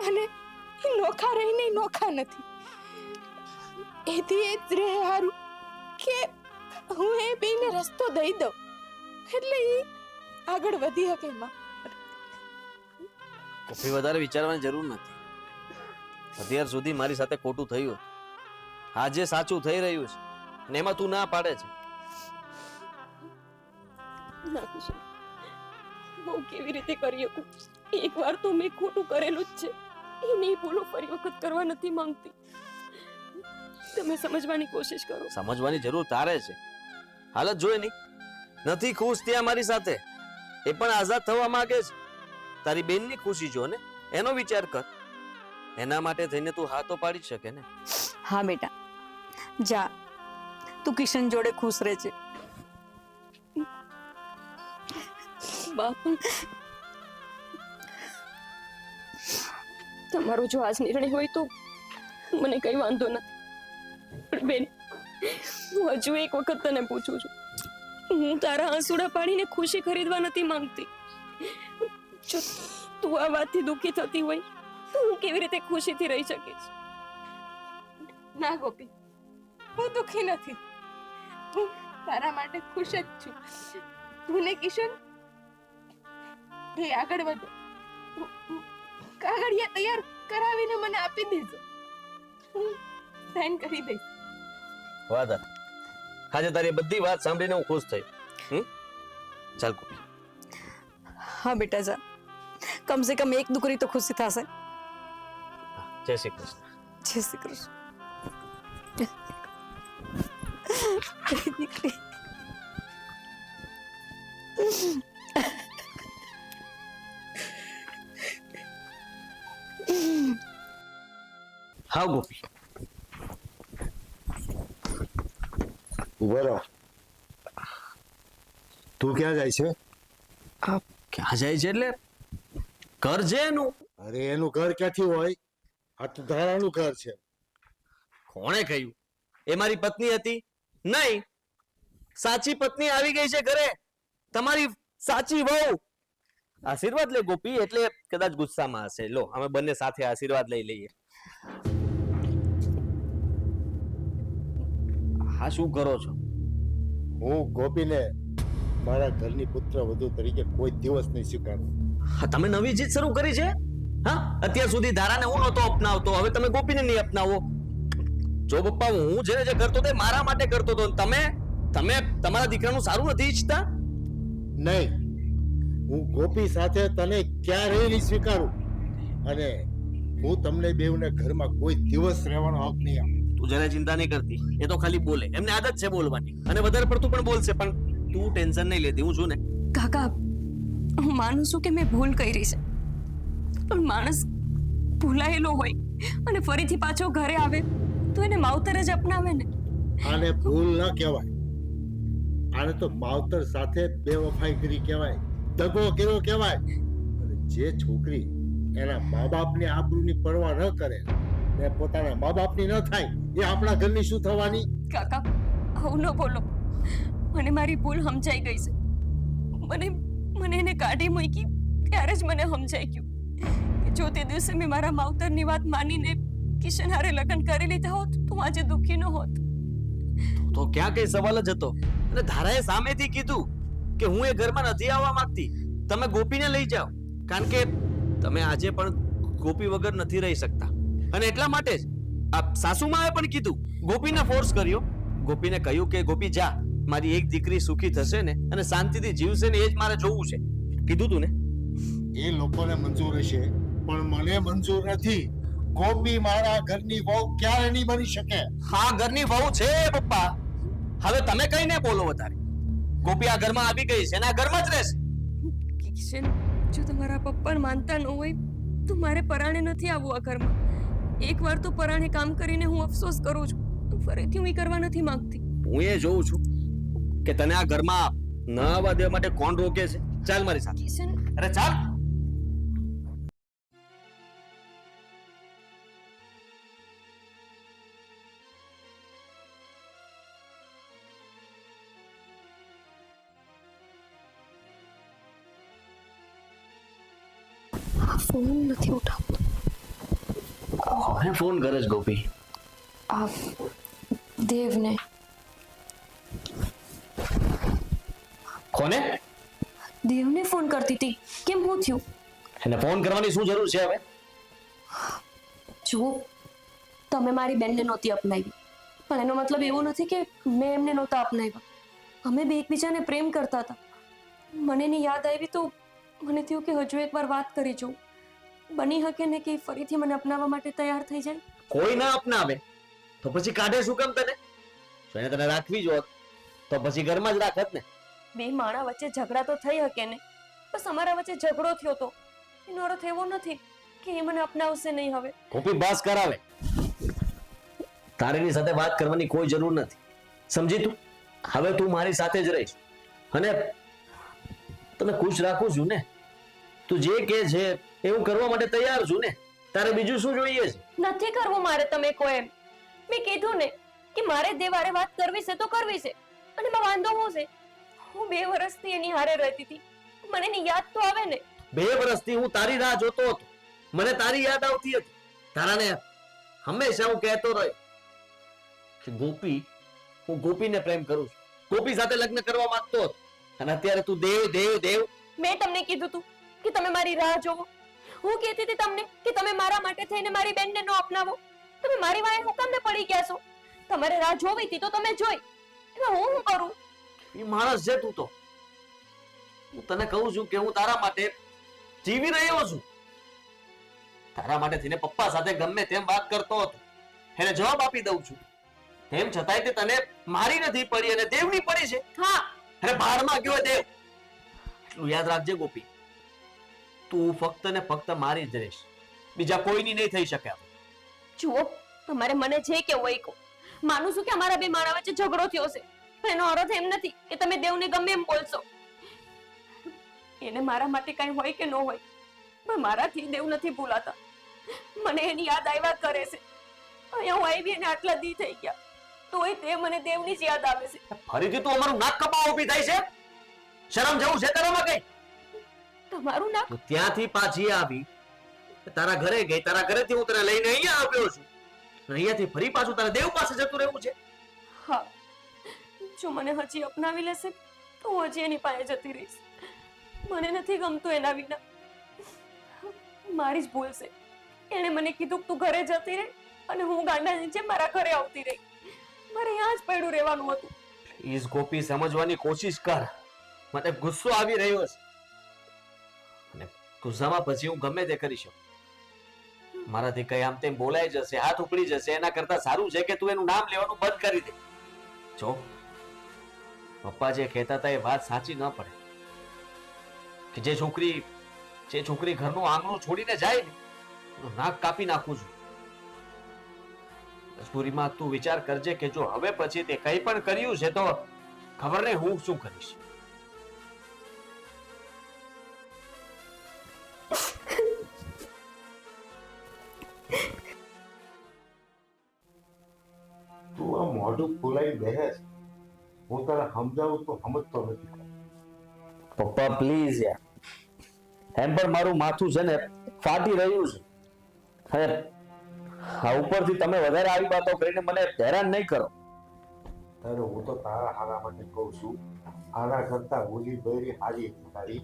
અને નોખા રહીને નોખા નથી. એથી એ જ રહે હારું કે હું એ બેને રસ્તો દઈ દઉં એટલે એ આગળ વધી શકે. માં, કોફી વધારે વિચારવાની જરૂર નથી. અત્યાર સુધી મારી સાથે ખોટું થયું, આજે સાચું થઈ રહ્યું છે ને એમાં તું ના પાડે છે. ના કિશન, હું કેવી રીતે કરી શકું? એકવાર તો મેં ખોટું કરેલું જ છે. એની ભૂલો ફરી વખત કરવા નથી માંગતી. તમે સમજવાની કોશિશ કરો. સમજવાની જરૂર તારે છે. હાલત જોઈ નહીં, નથી ખુશ ત્યાં મારી સાથે, એ પણ આઝાદ થવા માંગે છે. તારી બેનની ખુશી જો ને, એનો વિચાર કર. એના માટે થઈને તું હા તો પાડી શકે ને. હા બેટા, જા, તું કિશન જોડે ખુશ રહે છે. બાપુ, તમારો જો આજ નિર્ણય હોય તો મને કઈ વાંધો નથી. પણ બેન, હું હજુ એક વખત તને પૂછું છું, હું તારા આંસુડા પાડીને ખુશી ખરીદવા નથી માંગતી. જો તું આ વાતથી દુઃખી થતી હોય તો હું કેવી રીતે ખુશીથી રહી શકીશ? ના ગોપી, હું દુઃખી નથી. હું તારા માટે ખુશ જ છું. તું ને કિશન બે આગળ વધો. કાગળિયા તૈયાર કરાવીને મને આપી દેજો, હું સાઈન કરી દઈશ. વાદા, આજે તારી બધી વાત સાંભળીને હું ખુશ થઈ. ચાલ કોફી. હા બેટા, જા. કમ સે કમ એક દીકરી તો ખુશી થશે. જય શ્રી કૃષ્ણ. જય શ્રી કૃષ્ણ. દીકરી, હા ગોપી, ઉભો રહો. તું ક્યાં જાય છે? ક્યાં જાય છે એટલે ઘર છે એનું. અરે એનું ઘર ક્યાંથી હોય? આ તો ધારાનું ઘર છે. કોણે કહ્યું? એ મારી પત્ની હતી નહીં, સાચી પત્ની આવી ગઈ છે ઘરે, તમારી સાચી વહુ. આશીર્વાદ લે ગોપી, એટલે કદાચ ગુસ્સામાં હશે. લો, અમે બંને સાથે આશીર્વાદ લઈ લઈએ. હા, શું કરો છો? હું ગોપીને મારા ઘરની પુત્ર વધુ તરીકે કોઈ દિવસ નહીં સ્વીકારું. હા, તમે નવી જીત શરૂ કરી છે. હા, અત્યાર સુધી ધારાને હું નહોતો અપનાવતો, હવે તમે ગોપીને નહીં અપનાવો. જો પપ્પા, હું જે કરતો તે મારા માટે કરતો હતો. તમે તમારા દીકરાનું સારું નથી ઈચ્છતા? નહીં, હું ગોપી સાથે તને ક્યારેય નહીં સ્વીકારું અને હું તમને બેવને ઘરમાં કોઈ દિવસ રહેવાનો હક નહીં આપું. તું જરા ચિંતા નહીં કરતી, એ તો ખાલી બોલે, એમને આદત છે બોલવાની, અને વધારે પડતું પણ બોલશે, પણ તું ટેન્શન નહીં લેતી, હું છું ને. કાકા, હું માનું છું કે મેં ભૂલ કરી છે, પણ માણસ ભૂલાયેલો હોય અને ફરીથી પાછો ઘરે આવે તો એને માવતર જ અપનાવે ને. આને ભૂલ ન કહેવાય. આને તો માવતર સાથે બેવફાઈ કરી કહેવાય, દગો કર્યો કહેવાય. અને જે છોકરી એના મા બાપની આબરૂની પરવા ન કરે ને પોતાના મા બાપની ન થાય એ આપણા ઘરની શું થવાની? કાકા આવું ન બોલો. મને મારી ભૂલ સમજાઈ ગઈ છે. મને એને કાઢી મૂકી ત્યારે જ મને સમજાઈ ગયું કે જો તે દિવસે મેં મારા માવતરની વાત માનીને કિશન હારે લગ્ન કરી લીધા હોત તો હું આજે દુઃખી ન હોત. તો ક્યાં કઈ સવાલ જ હતો. અને ધારાએ સામેથી કીધું કે હું એ ઘરમાં નથી આવવા માંગતી, તમે ગોપીને લઈ જાઓ, કારણ કે તમે આજે પણ ગોપી વગર નથી રહી શકતા. અને એટલા માટે જ આ સાસુમાએ પણ કીધું, ગોપીને ફોર્સ કર્યો. ગોપીને કહ્યું કે ગોપી જા, મારી એક દીકરી સુખી થશે ને અને શાંતિથી જીવશે ને એ જ મારે જોવું છે. કીધું તું ને. એ લોકોને મંજૂર હશે પણ મને મંજૂર નથી. ગોપી મારા ઘરની વહુ ક્યારે નહીં બની શકે. હા, ઘરની વહુ છે પપ્પા. હવે તમે કઈ ને બોલો વધારે. ગોપી આ ઘરમાં આવી ગઈ છે અને આ ઘરમાં જ રહેશે. કિશન, જો તમારા પપ્પા માનતા ન હોય તો મારે પરાણે નથી આવવું આ ઘરમાં. એકવાર તો પરાણે કામ કરીને હું અફસોસ કરું છું, ફરીથી હું એ કરવા નથી માંગતી. હું એ જોઉં છું કે તને આ ઘરમાં ન આવવા દેવા માટે કોણ રોકે છે. ચાલ મારી સાથે. કિશન, અરે ચાલ. ફોન નથી ઉઠાવતો. કોને ફોન કરે છે ગોપી? આ દેવને. કોને? દેવને ફોન કરતી હતી. કેમ હું થયું? એને ફોન કરવાની શું જરૂર છે હવે? જુઓ, તમે મારી બેનને નહોતી અપનાવી, પણ એનો મતલબ એવો નથી કે મેં એમને નહોતા અપનાવ્યા. અમે બે એકબીજાને પ્રેમ કરતા હતા. મને એની યાદ આવી તો મને થયું કે હજુ એકવાર વાત કરી જોઉં. બની શકે ને કે ફરીથી મને અપનાવવા માટે તૈયાર થઈ જાય. કોઈ ના અપનાવે તો પછી કાઢે શું કામ તને? જો એને તને રાખવી જ હોત તો પછી ઘરમાં જ રાખત ને. બે માણા વચ્ચે ઝઘડા તો થઈ શકે ને, બસ અમારા વચ્ચે ઝઘડો થયો તો એનો અર્થ એવો નથી કે એ મને અપનાવશે નહીં. હવે ગોપી બસ કરાવે. તારીની સાથે વાત કરવાની કોઈ જરૂર નથી, સમજી તું? હવે તું મારી સાથે જ રહીશ અને તને ખુશ રાખું છું ને. તું જે કહે છે એ હું કરવા માટે તૈયાર છું ને. તારે બીજું શું જોઈએ છે? નથી કરવું મારે તમે કહો એમ. મેં કીધું ને કે મારે દેવારે વાત કરવી છે તો કરવી છે, અને એમાં વાંધો શું છે? હું 2 વર્ષથી એની હારે રહેતી હતી, મને એની યાદ તો આવે ને. 2 વર્ષથી હું તારી રાહ જોતો હતો, મને તારી યાદ આવતી હતી. તારાને હંમેશા હું કહેતો રહ્યો કે ગોપી, હું ગોપીને પ્રેમ કરું છું, ગોપી સાથે લગ્ન કરવા માંગતો હતો. અને અત્યારે તું દેવ દેવ દેવ. મેં તમને કીધું તું કે તમે મારી રાહ જોવો. હું કહેતી હતી તમને કે તમે મારા માટે થઈને મારી બેનને ન અપનાવો. તમે મારી વાંહે હું કામને પડી ગયા છો? તમારે રાહ જોવી હતી તો તમે જોઈ. એમાં હું શું કરું? એ માણસ છે તું તો. હું તને કહું છું કે હું તારા માટે જીવી રહ્યો છું. તારા માટે થઈને પપ્પા સાથે ગમે તેમ વાત કરતો હતો, એને જવાબ આપી દઉં છું. તેમ છતાંય તે તને મારી નથી પડી અને દેવની પડી છે. હા, અરે બહારમાં ગયો દેવ. એટલું યાદ રાખજે ગોપી, તું ફક્ત ને ફક્ત મારી જ રહીશ, બીજા કોઈની નહીં થઈ શકે. જુઓ, તમારે મને જે કેવું હોય કહો. માનું છું કે અમારા બે માણા વચ્ચે ઝઘડો થયો છે, પણ એનો અર્થ એમ નથી કે તમે દેવને ગમે એમ બોલશો. એને મારા માટે કઈ હોય કે ન હોય, પણ મારાથી દેવ નથી ભૂલાતા. મને એની યાદ આવ્યા કરે છે. અહીંયા હું આવી અને આટલા દી થઈ ગયા તોય તે મને દેવની જ યાદ આવે છે. ફરીથી તું અમારું નાક કપાવા ઊભી થાય છે? શરમ જેવું છે તારામાં કઈ? તમારું નામ? તું ત્યાંથી પાછી આવી, તારા ઘરે ગઈ, તારા ઘરેથી હું તને લઈને અહીંયા આવ્યો છું, અહીંયાથી ફરી પાછું તારે દેવ પાસે જતું રહેવું છે? હા, જો મને હજી અપનાવી લેશે તો હું હજી એની પાસે જતી રહીશ. મને નથી ગમતું એના વિના. મારી જ ભૂલ છે. એણે મને કીધું કે તું ઘરે જતી રહે અને હું ગાંડાની જેમ મારા ઘરે આવતી રહી. મારે અહીંયા જ પડ્યું રહેવાનું હતું. પ્લીઝ ગોપી, સમજવાની કોશિશ કર. મને ગુસ્સો આવી રહ્યો છે અને ગુસ્સામાં પછી હું ગમે તે કરી શકું. મારાથી કઈ આમ તેમ બોલાઈ જશે, હાથ ઉપડી જશે, એના કરતા સારું છે કે તું એનું નામ લેવાનું બંધ કરી દે. જો પપ્પા જે કહેતા હતા એ વાત સાચી ન પડે કે જે છોકરી ઘરનું આંગણું છોડીને જાય ને એનું નાક કાપી નાખું છું. મજબૂરીમાં તું વિચાર કરજે કે જો હવે પછી તે કંઈ પણ કર્યું છે તો ખબર નહીં હું શું કરીશ. તું આ મોઢું ફૂલાઈ બેસે છે. હું તને સમજાવું તો સમજતો નથી. પપ્પા પ્લીઝ યાર, એમ પણ મારું માથું છે ને ફાટી રહ્યું છે. હવે આ ઉપરથી તમે વધારે આવી વાતો કરીને મને હેરાન નહીં કરો. અરે હું તો તારા હારા માટે કહું છું. આના કરતા ઓલી બૈરી હારી હતી તારી,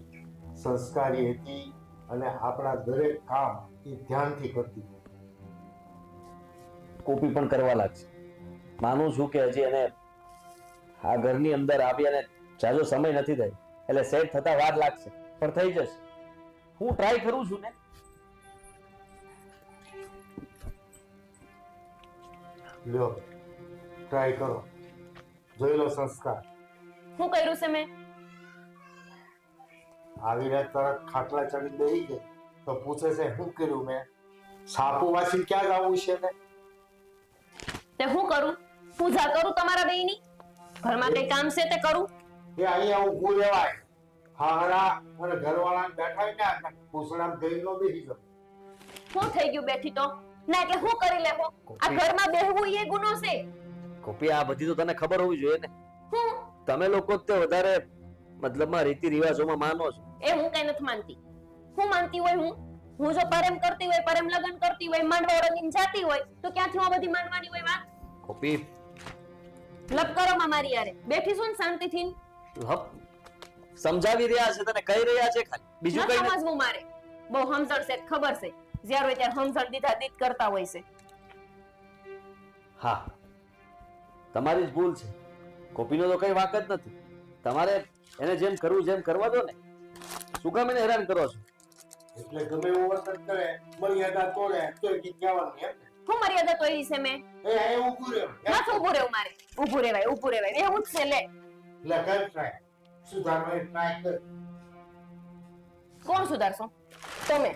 સંસ્કારી હતી અને આપણા દરેક કામ એ ધ્યાનથી કરતી. કોપી પણ કરવા લાગશે. માનું છું કે હજી એને આ ઘરની અંદર આવી અને જાજો સમય નથી થયો, એટલે સેટ થતા વાર લાગશે, પણ થઈ જશે. હું ટ્રાય કરું છું ને. લ્યો ટ્રાય કરો, જોઈ લો સંસ્કાર. શું કર્યું છે મેં? આવી રાત તરત ખાટલા ચડી બેસી ગઈ તો પૂછે છે શું કર્યું મેં? સાપુ વાસી ક્યાં જવું છે ને? તે હું કરું? પૂજા કરું તમારા બેયની? ઘરમાં કઈ કામ છે તે કરું? એ અહીંયા ઊભું રહેવાય. હારા અને ઘરવાળાને બેઠા ને પૂછડામાં ગઈ નો બેસી ગયો. શું થઈ ગયું બેઠી તો? ના એટલે હું કરી લેવો? આ ઘરમાં બેહવું એ ગુનો છે. કોપી, આ બધી તો તને ખબર હોવી જોઈએ ને. હું તમે લોકો જ તે વધારે મતલબમાં રીતિ રિવાજોમાં માનો છો. એ હું કઈ નથી માનતી. હું માનતી હોય હું જો પરમ કરતી હોય, પરમ લગ્ન કરતી હોય, માંડવા રંગીને જાતી હોય તો ક્યાંથી આ બધી માનવાની હોય વાત? કોપી, લપ કરો માં મારી યારે. બેઠી છું ને શાંતિથી. લપ સમજાવી રહ્યા છે, તને કહી રહ્યા છે ખાલી, બીજું કઈ નથી. સમજવું મારે બહુ સમજણ છે, ખબર છે. જ્યારે હોય ત્યારે સમજણ દીધા દીધ કરતા હોય છે. હા, તમારી જ ભૂલ છે. કોપીનો તો કઈ વાક જ નથી. તમારે એને જેમ કરવું જેમ કરવા દો ને. શું કામ એને હેરાન કરો છો? એટલે ગમે એવું વર્તન કરે, મર્યાદા તોડે તો એ કહેવાનું એમ ને. હું મર્યાદા તોડી છે મેં? એ અહીંયા ઊભું રહ્યો. નથી ઊભું રહેવું મારે. ઊભું રહેવાય એવું જ છે. લે એટલે કર ટ્રાય, સુધારવાની ટ્રાય કર. કોણ સુધારશો? તમે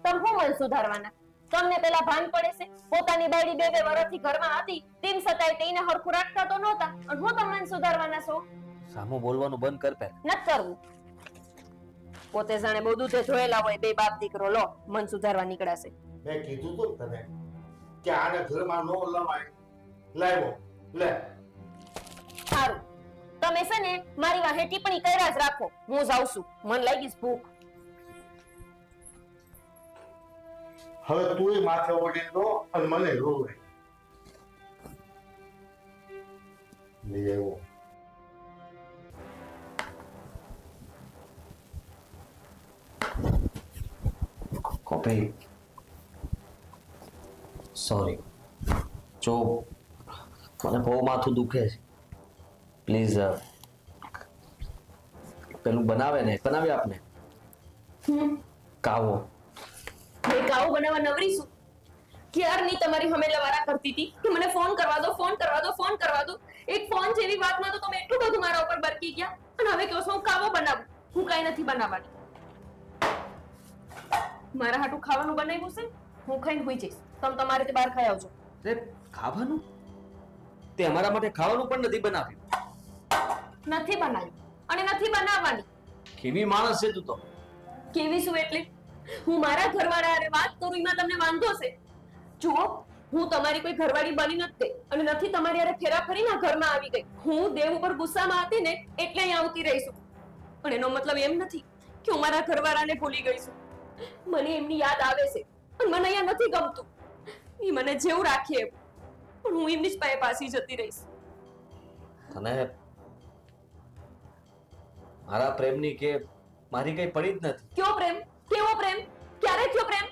શું મન સુધારવાના? તમને પેલા ભાન પડે છે? પોતાની બાયડી 2-2 વર્ષથી ઘરમાં હતી, તેમ છતાંય તેને હરખું રાખતા તો નહોતા, અને હું તમને સુધારવાના છો? સામું બોલવાનું બંધ કર પહેલા. નથી કરવું. પોતે જાણે બહુ દૂધે જોયેલા હોય બે બાપ દીકરો, લો મન સુધારવા નીકળાશે. મેં કીધું તો તને કે આને ઘરમાં નો લવાય. લાવ્યો લે. સારું, તમે છે ને મારી વાહે ટિપ્પણી કર્યા જ રાખો. હું જાઉં છું, મન લાગી છે ભૂખ. હવે તું માથે ઓઢી લો અને મને રોવે. લેવો કોપી, સોરી. જો મને બહુ માથું દુખે છે, પ્લીઝ પેલું બનાવે ને બનાવી આપને કાવો. મેં કાવો બનાવવા નવરી છું. ક્યારની તમારી હમે લવારા કરતી હતી કે મને ફોન કરવા દો, ફોન કરવા દો, ફોન કરવા દો. એક ફોન જેવી વાતમાં તો તમે એટલું બધું મારા ઉપર બરકી ગયા, અને હવે કહો છો હું કાવો બનાવું. હું કાંઈ નથી બનાવવાની. મારા હાટું ખાવાનું બનાવ્યું છે, હું ખાઈને હોઈ જઈશ. તમે તમારે તે બહાર ખાઈ આવજો. ખાવાનું? તે અમારા માટે ખાવાનું પણ નથી બનાવ્યું. નથી બનાવ્યું અને નથી બનાવવાની. કેવી માણસ છે તું તો. કેવી શું એટલે? હું મારા ઘરવાળા હારે વાત કરું એમાં તમને વાંધો છે? જુઓ, હું તમારી કોઈ ઘરવાળી બની નથી અને નથી તમારી હારે ફેરા ફરીને આ ઘરમાં આવી ગઈ. હું દેવ ઉપર ગુસ્સામાં હતી ને એટલે અહીં આવતી રહીશું. પણ એનો મતલબ એમ નથી કે હું મારા ઘરવાળાને ભૂલી ગઈ છું. મને એમની યાદ આવે છે પણ મને અહીંયા નથી ગમતું. એ મને જેવું રાખે એવું, પણ હું એમની જ પાછી જતી રહીશ. તને મારા પ્રેમની કે મારી કઈ પડી જ નથી. કયો પ્રેમ? કેવો પ્રેમ? ક્યારે કયો પ્રેમ?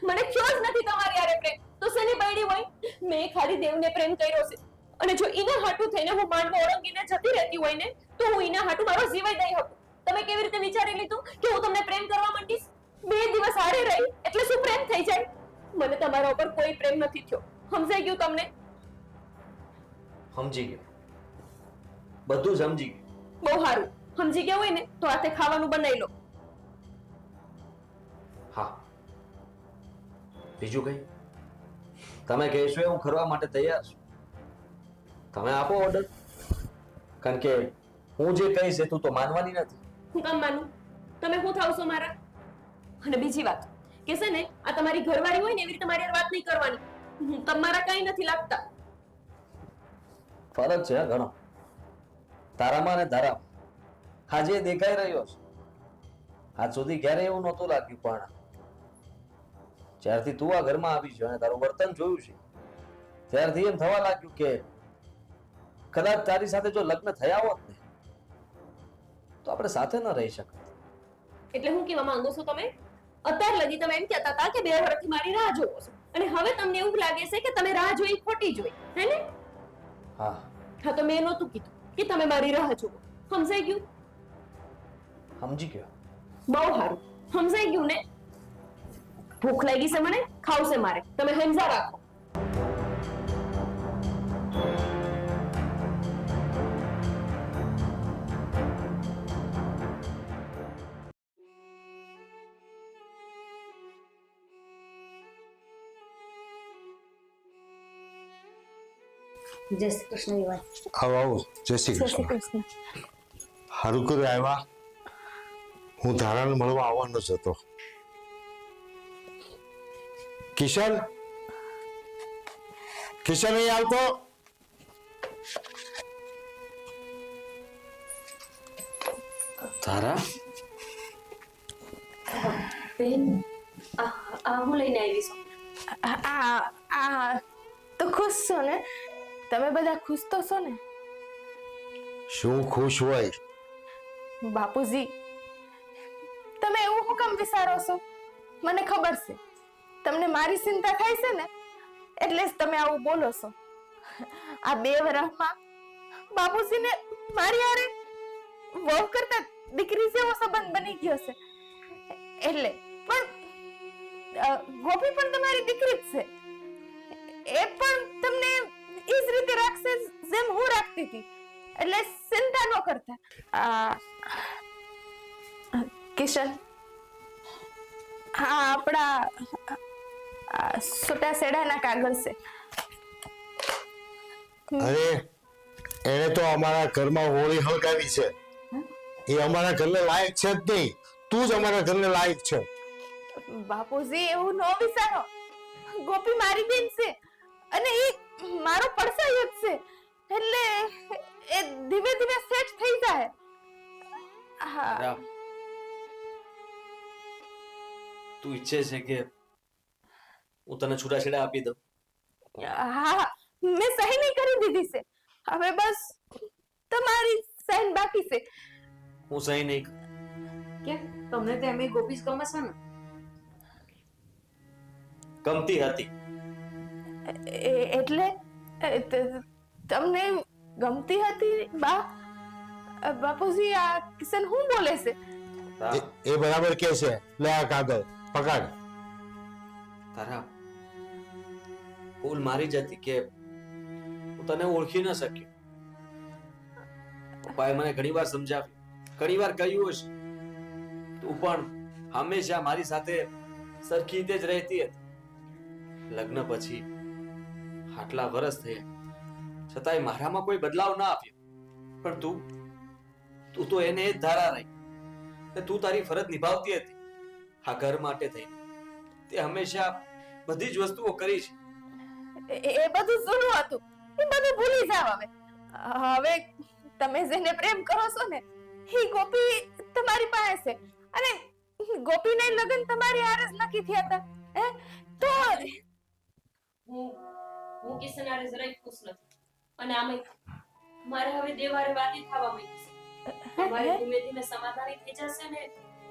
મને કયો જ નથી તમારી હારે પ્રેમ. તો શેની પડી હોય? મેં ખાલી દેવને પ્રેમ કર્યો છે, અને જો એના હાટું થઈને હું માંડવા ઓળંગીને જતી રહેતી હોય ને તો હું એના હાટું મારો જીવ દઈ શકું. તમે કેવી રીતે વિચારી લીધું કે હું તમને પ્રેમ કરવા માંડીશ? 2 દિવસ હારે રહી એટલે શું પ્રેમ થઈ જાય? મને તમારા ઉપર કોઈ પ્રેમ નથી થયો. સમજાઈ ગયું તમને? સમજી ગયો, બધું સમજી ગયો. બહુ સારું. સમજી ગયા હોય ને તો આતે ખાવાનું બનાવી લો. હા, બીજું કઈ? તમે કહેશો એવું કરવા માટે તૈયાર છું. તમે આપો ઓર્ડર, કારણ કે હું જે કહીશ એ તું તો માનવાની નથી. હું કામ માનું? તમે શું થાવ છો મારા? અને બીજી વાત કે છે ને, આ તમારી ઘરવાળી હોય ને એવી રીતે મારી હારે વાત નહીં કરવાની. તમારા કઈ નથી લાગતા. ફરક છે હા ઘણો તારામાં અને તારામાં. આજે દેખાઈ રહ્યો છે. આજ સુધી ક્યારે એવું નહોતું લાગ્યું, પણ જ્યારથી તું આ ઘરમાં આવી છે અને તારું વર્તન જોયું છે ત્યારથી એમ થવા લાગ્યું કે કદાચ તારી સાથે જો લગ્ન થયા હોત ને તો આપણે સાથે ન રહી શકત. એટલે હું કહેવા માંગુ છું તમે? અત્યાર લગી તમે એમ કહેતા હતા કે 2 વર્ષથી મારી રાહ જોવો છો, અને હવે તમને એવું લાગે છે કે તમે રાહ જોઈ ખોટી જોઈ, હે ને? હા હા, તો મેં નહોતું કીધું કે તમે મારી રાહ જોવો. સમજાઈ ગયું? સમજી ગયો. બહુ સારું, સમજાઈ ગયું ને? ભૂખ લાગી છે મને, ખાવશે મારે, તમે સમજા રાખો. જય શ્રી કૃષ્ણ વિવાહ. આવો આવો, જય શ્રી જય શ્રી કૃષ્ણ. કૃષ્ણ. હારું કર્યું આવ્યા. હું ધારાને મળવા આવવાનો જ હતો. કિશન, કિશન અહીં આવતો. તારા બેન, આ હું લઈને આવી છું. આ તો ખુશ છો ને? તમે બધા ખુશ તો છો ને? શું ખુશ હોય? બાપુજી, તમે એવું શું કામ વિચારો છો? મને ખબર છે તમને મારી ચિંતા થાય છે ને, એટલે જ તમે આવું બોલો છો. આ 2 વર્ષમાં બાપુજીને મારી હારે વહુ કરતા દીકરી જેવો સંબંધ બની ગયો છે. એટલે પણ ગોપી પણ તમારી દીકરી જ છે. એ પણ તમને એ જ રીતે રાખશે જેમ હું રાખતી હતી, એટલે ચિંતા ન કરતા. કિશન, હા, આપણા છૂટા છેડાના કાગળ છે. અરે એને તો અમારા ઘરમાં હોળી હળગાવી છે. એ અમારા ઘરને લાયક છે જ નહીં. તું જ અમારા ઘરને લાયક છે. બાપુજી, એવું ન વિચારો. ગોપી મારી બેન છે અને એ મારો પડસાયો જ છે, એટલે એ ધીમે ધીમે સેટ થઈ જાય. હા, રામ, તું ઈચ્છે છે કે હું તને છૂટાછેડા આપી દઉં? હા, મેં સહી નહીં કરી દીધી છે. હવે બસ તમારી સહી બાકી છે. હું સહી નહીં કરું. કેમ? તમને તો એમ ગોપીસ ગમે છે ને? ગમતી હતી. એટલે તમને ગમતી હતી બા? બાપુજી, આ કિશન શું બોલે છે? રામ, એ બરાબર કે છે. લે આ કાગળ પકડ. તારા ભૂલ મારી જ હતી કે હું તને ઓળખી ન શક્યો. પપ્પાએ મને ઘણીવાર સમજાવ્યું, ઘણીવાર કહ્યું હશે. તું પણ હંમેશા મારી સાથે સરખી રીતે જ રહેતી હતી. લગ્ન પછી આટલા વર્ષ થયા છતાંય મારામાં કોઈ બદલાવ ના આવ્યો. પણ તું તો એને જ ધારા રહી. તું તારી ફરજ નિભાવતી હતી આ ઘર માટે થઈને. તે હંમેશા બધી જ વસ્તુઓ કરી છે. એ બધું જૂનું હતું, એ બધું ભૂલી જાવ હવે. હવે તમે જેને પ્રેમ કરો છો ને, એ ગોપી તમારી પાસે છે, અને ગોપીના લગ્ન તમારી હારે જ નક્કી થયા હતા. હે તો હું કિશન હારે જરાય ખુશ નથી, અને આમે મારે હવે દેવારે વાતી થવા માંડી છે. મારે ધીમે ધીમે સમાધાની થઈ જશે ને,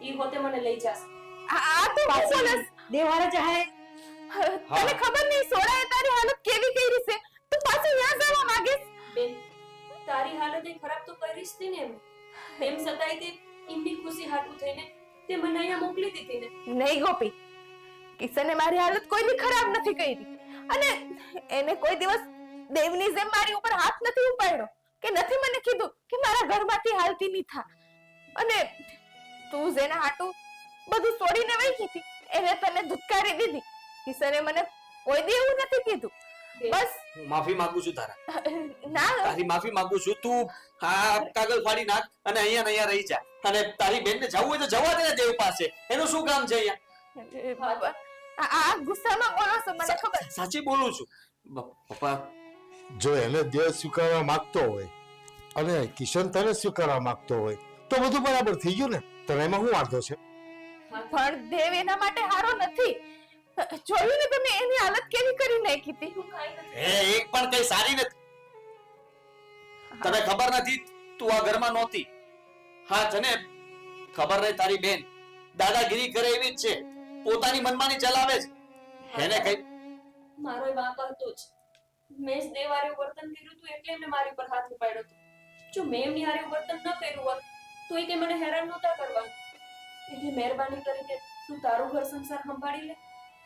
ઈ હોતે મને લઈ જશે. આ તો બોલસ દેવારે ચાહે તને ખબર નહીં સોડાએ તારી હાલત કેવી કરી છે. તું પાછી ત્યાં જવા માંગે? બેન, તારી હાલત એ ખરાબ તો કરીશ તી ને. એમ છતાંય તે એમની ખુશી હાટું થઈને તે મને અહીંયા મોકલી દીધી ને. નહીં ગોપી, કિશને મારી હાલત કોઈની ખરાબ નથી કરી, અને એને કોઈ દિવસ દેવની જેમ મારી ઉપર હાથ નથી ઉપાડ્યો, કે નથી મને કીધું કે મારા ઘરમાંથી હાલતી નહીં થા. અને તું જેના હાટું બધું છોડીને વહી ગઈ એને તને ધુતકારી દીધી. કિશને મને કોઈ દી એવું નથી કીધું. બસ હું માફી માંગુ છું તારા. ના તારી માફી માંગુ છું. તું આ કાગળ ફાડી નાખ અને અહીંયા ને અહીંયા રહી જા. અને તારી બેનને જવું હોય તો જવા દે ને દેવ પાસે. એનું શું કામ છે અહીંયા? આ ગુસ્સામાં બોલો છો મને ખબર. સાચી બોલું છું પપ્પા. જો એને દેહ સ્વીકારવા માંગતો હોય અને કિશન તને સ્વીકારવા માંગતો હોય તો બધું બરાબર થઈ ગયું ને. તને એમાં શું વાંધો છે? પણ દેવ એના માટે હારો નથી. જોયું ને તમે એની હાલત કેવી કરી નાખી હતી. એક પણ કઈ સારી નથી. તને ખબર નથી તું આ ઘરમાં નહોતી. હા તને ખબર નહીં તારી બેન દાદાગીરી કરે એવી જ છે. પોતાની મનમાની ચલાવે છે. એને કઈ મારો બાપ હતો જ. મેં જ દેવારે વર્તન કર્યું હતું એટલે એમને મારી પર હાથ ઉપાડ્યો હતો. જો મેં એમની હારે વર્તન ન કર્યું હોત તો એ કે મને હેરાન નહોતા કરવા. એટલે મહેરબાની કરીને તું તારું ઘર સંસાર સંભાળી લે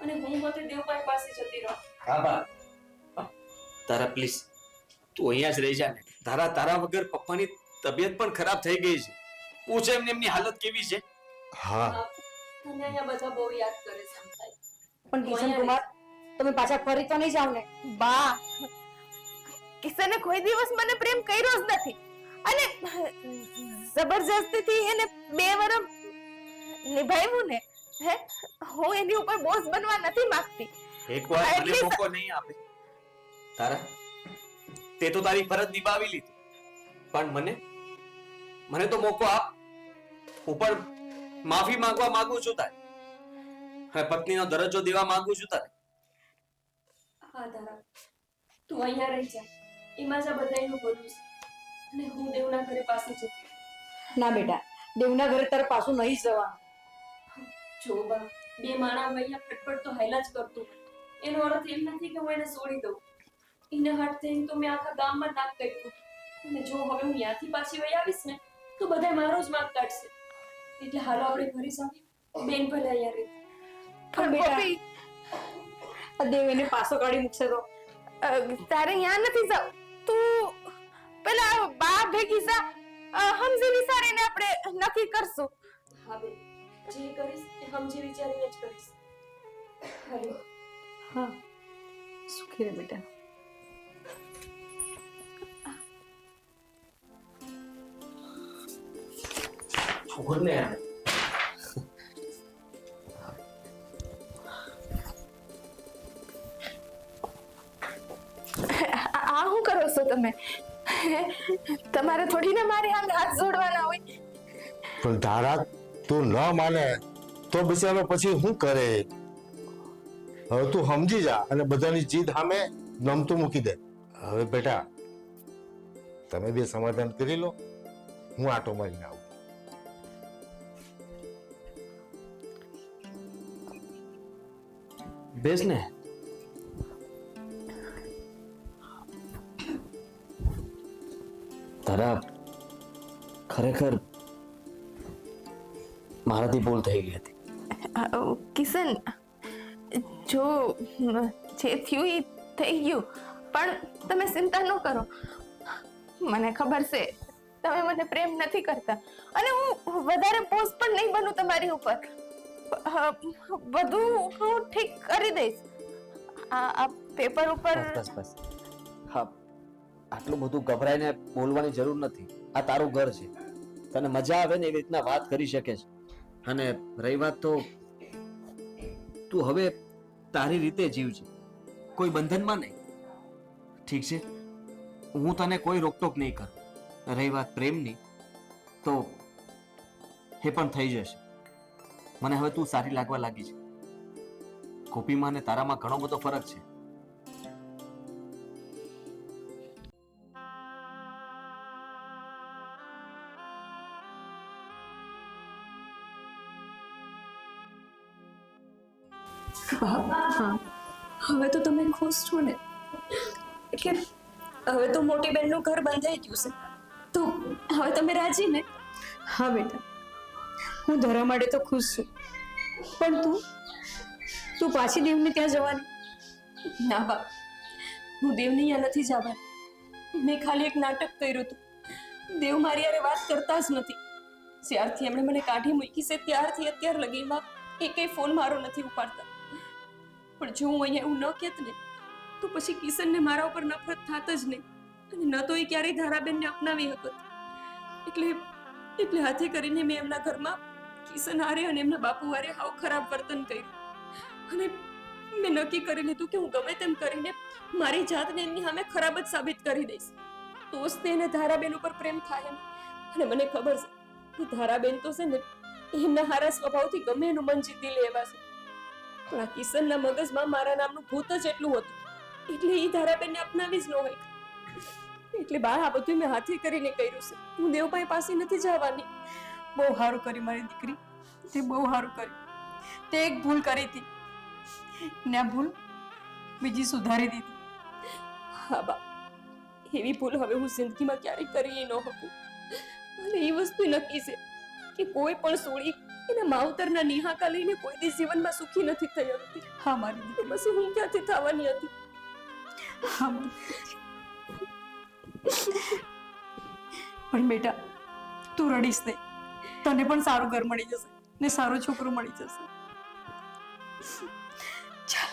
અને હું પોતે દેવપાઈ પાસે જતી રહું. હા બા તારા પ્લીઝ તું અહીંયા જ રહી જા ને. તારા વગર પપ્પાની તબિયત પણ ખરાબ થઈ ગઈ છે. પૂછે એમની હાલત કેવી છે. હા તને અહીંયા બધા બહુ યાદ કરે છે આમ થાય. પણ કિશન કુમાર તમે પાછા ફરી તો નહીં જાવ ને? બા કિશને કોઈ દિવસ મને પ્રેમ કર્યો જ નથી અને જબરજસ્તીથી એને 2 વર્ષ નિભાવ્યું ને. હે હું એની ઉપર બોઝ બનવા નથી માંગતી. એકવાર મને મોકો નહીં આપે તારા. તે તો તારી ફરજ નિભાવી લીધી પણ મને તો મોકો આપ. હું પણ માફી માંગવા માંગુ છું તારે. હવે પત્નીનો દરજ્જો દેવા માંગુ છું તારે. હા તારા તું અહીંયા રહી જા. એમાં જ આ બધાયનું ભલું છે. અને હું દેવના ઘરે પાસે જતી. ના બેટા, દેવના ઘરે તારે પાછું નહીં જ જવાનું. જો બા 2 માણા અહીંયા ફટફટ તો હાયલા જ કરતું. એનો અર્થ એમ નથી કે હું એને છોડી દઉં. એને હાથ થઈને તો મેં આખા ગામમાં નાક કાઢ્યું. અને જો હવે હું ત્યાંથી પાછી વહી આવીશ ને તો બધા મારો જ માર્ક કાઢશે. એટલે હાલો આપણે ઘરે જાવી. બેન ભલે અહીંયા રહી. પણ બેટા પપ્પી, આ દેવ એને પાછો કાઢી મૂકશે તો? તારે અહીંયા નથી જાવ. તું પેલા બા ભેગી જા. સમજી વિચારીને આપણે નક્કી કરશું. હા બેન જે કરીશ એ સમજી વિચારીને જ કરીશ. હાલો. હા સુખી રે બેટા. છોકરને આ શું કરો છો તમે? તમારે થોડી ને મારી સામે હાથ જોડવાના હોય. પણ તારા તું ન માને તો બિચારો પછી શું કરે? હવે તું સમજી જા અને બધાની જીદ સામે નમતું મૂકી દે. હવે બેટા તમે બે સમાધાન કરી લો. હું આટો મારીને આવું. બેસ ને. તારા ખરેખર મારાથી ભૂલ થઈ ગઈ હતી. કિશન જો જે થયું એ થઈ ગયું પણ તમે ચિંતા ન કરો. મને ખબર છે તમે મને પ્રેમ નથી કરતા અને હું વધારે પોઝ પણ નહીં બનું તમારી ઉપર. બધું હું ઠીક કરી દઈશ. આ પેપર ઉપર બસ હા આટલું બધું ગભરાઈને બોલવાની જરૂર નથી. આ તારું ઘર છે. તને મજા આવે ને એવી રીતના વાત કરી શકે છે. અને રહી વાત તો તું હવે તારી રીતે જીવજે. કોઈ બંધનમાં નહીં. ઠીક છે હું તને કોઈ રોકટોક નહીં કરું. રહી વાત પ્રેમની તો એ પણ થઈ જશે. મને હવે તું સારી લાગવા લાગી છે. ગોપીમાં ને તારામાં ઘણો બધો ફરક છે. હવે તો તમે ખુશ છો ને? કે હવે તો મોટી બહેનનું ઘર બંધાઈ ગયું છે તો હવે તમે રાજી ને? હા બેટા, હું ધરા માટે તો ખુશ છું પણ તું પાછી દેવને ત્યાં જવાની? ના બા હું દેવની અહીંયા નથી જવાની. મેં ખાલી એક નાટક કર્યું હતું. દેવ મારી હારે વાત કરતા જ નથી. જ્યારથી એમણે મને કાઢી મૂકી છે ત્યારથી અત્યાર લગીમાં એકેય ફોન મારો નથી ઉપાડતા. પણ જો હું અહીંયા એવું ન કહેત ને તો પછી કિશનને મારા ઉપર નફરત થાત જ નહીં, અને ન તો એ ક્યારેય ધારાબેનને અપનાવી શકત. એટલે હાથે કરીને મેં એમના ઘરમાં કિશન હારે અને એમના બાપુ હારે હાવ ખરાબ વર્તન કર્યું, અને મેં નક્કી કરી લીધું કે હું ગમે તેમ કરીને મારી જાતને એમની સામે ખરાબ જ સાબિત કરી દઈશ. તો જ તેને ધારાબેન ઉપર પ્રેમ થાય ને. અને મને ખબર છે કે ધારાબેન તો છે ને એમના હારા સ્વભાવથી ગમે એનું મન જીતી લેવા છે, પણ આ કિશનના મગજમાં મારા નામનું ભૂત જ એટલું હતું, એટલે એ ધારાબેનને અપનાવી જ ન હોય. એટલે બા આ બધું મેં હાથે કરીને કર્યું છે. હું દેવભાઈ પાસે નથી જવાની. બહુ સારું કર્યું મારી દીકરી, તે બહુ સારું કર્યું. તે એક ભૂલ કરી હતી ને આ ભૂલ બીજી સુધારી દીધી. હા બા, એવી ભૂલ હવે હું જિંદગીમાં ક્યારેય કરી ન શકું. અને એ વસ્તુ નક્કી છે કે કોઈ પણ સોળી એના માવતરના નિહાકા લઈને કોઈ દિવસ જીવનમાં સુખી નથી થઈ હતી. હા મારી દીકરી, તો પછી હું ક્યાંથી થવાની હતી? હા મારી દીકરી. પણ બેટા તું રડીશ નહીં, તને પણ સારું ઘર મળી જશે ને સારો છોકરો મળી જશે. ચાલ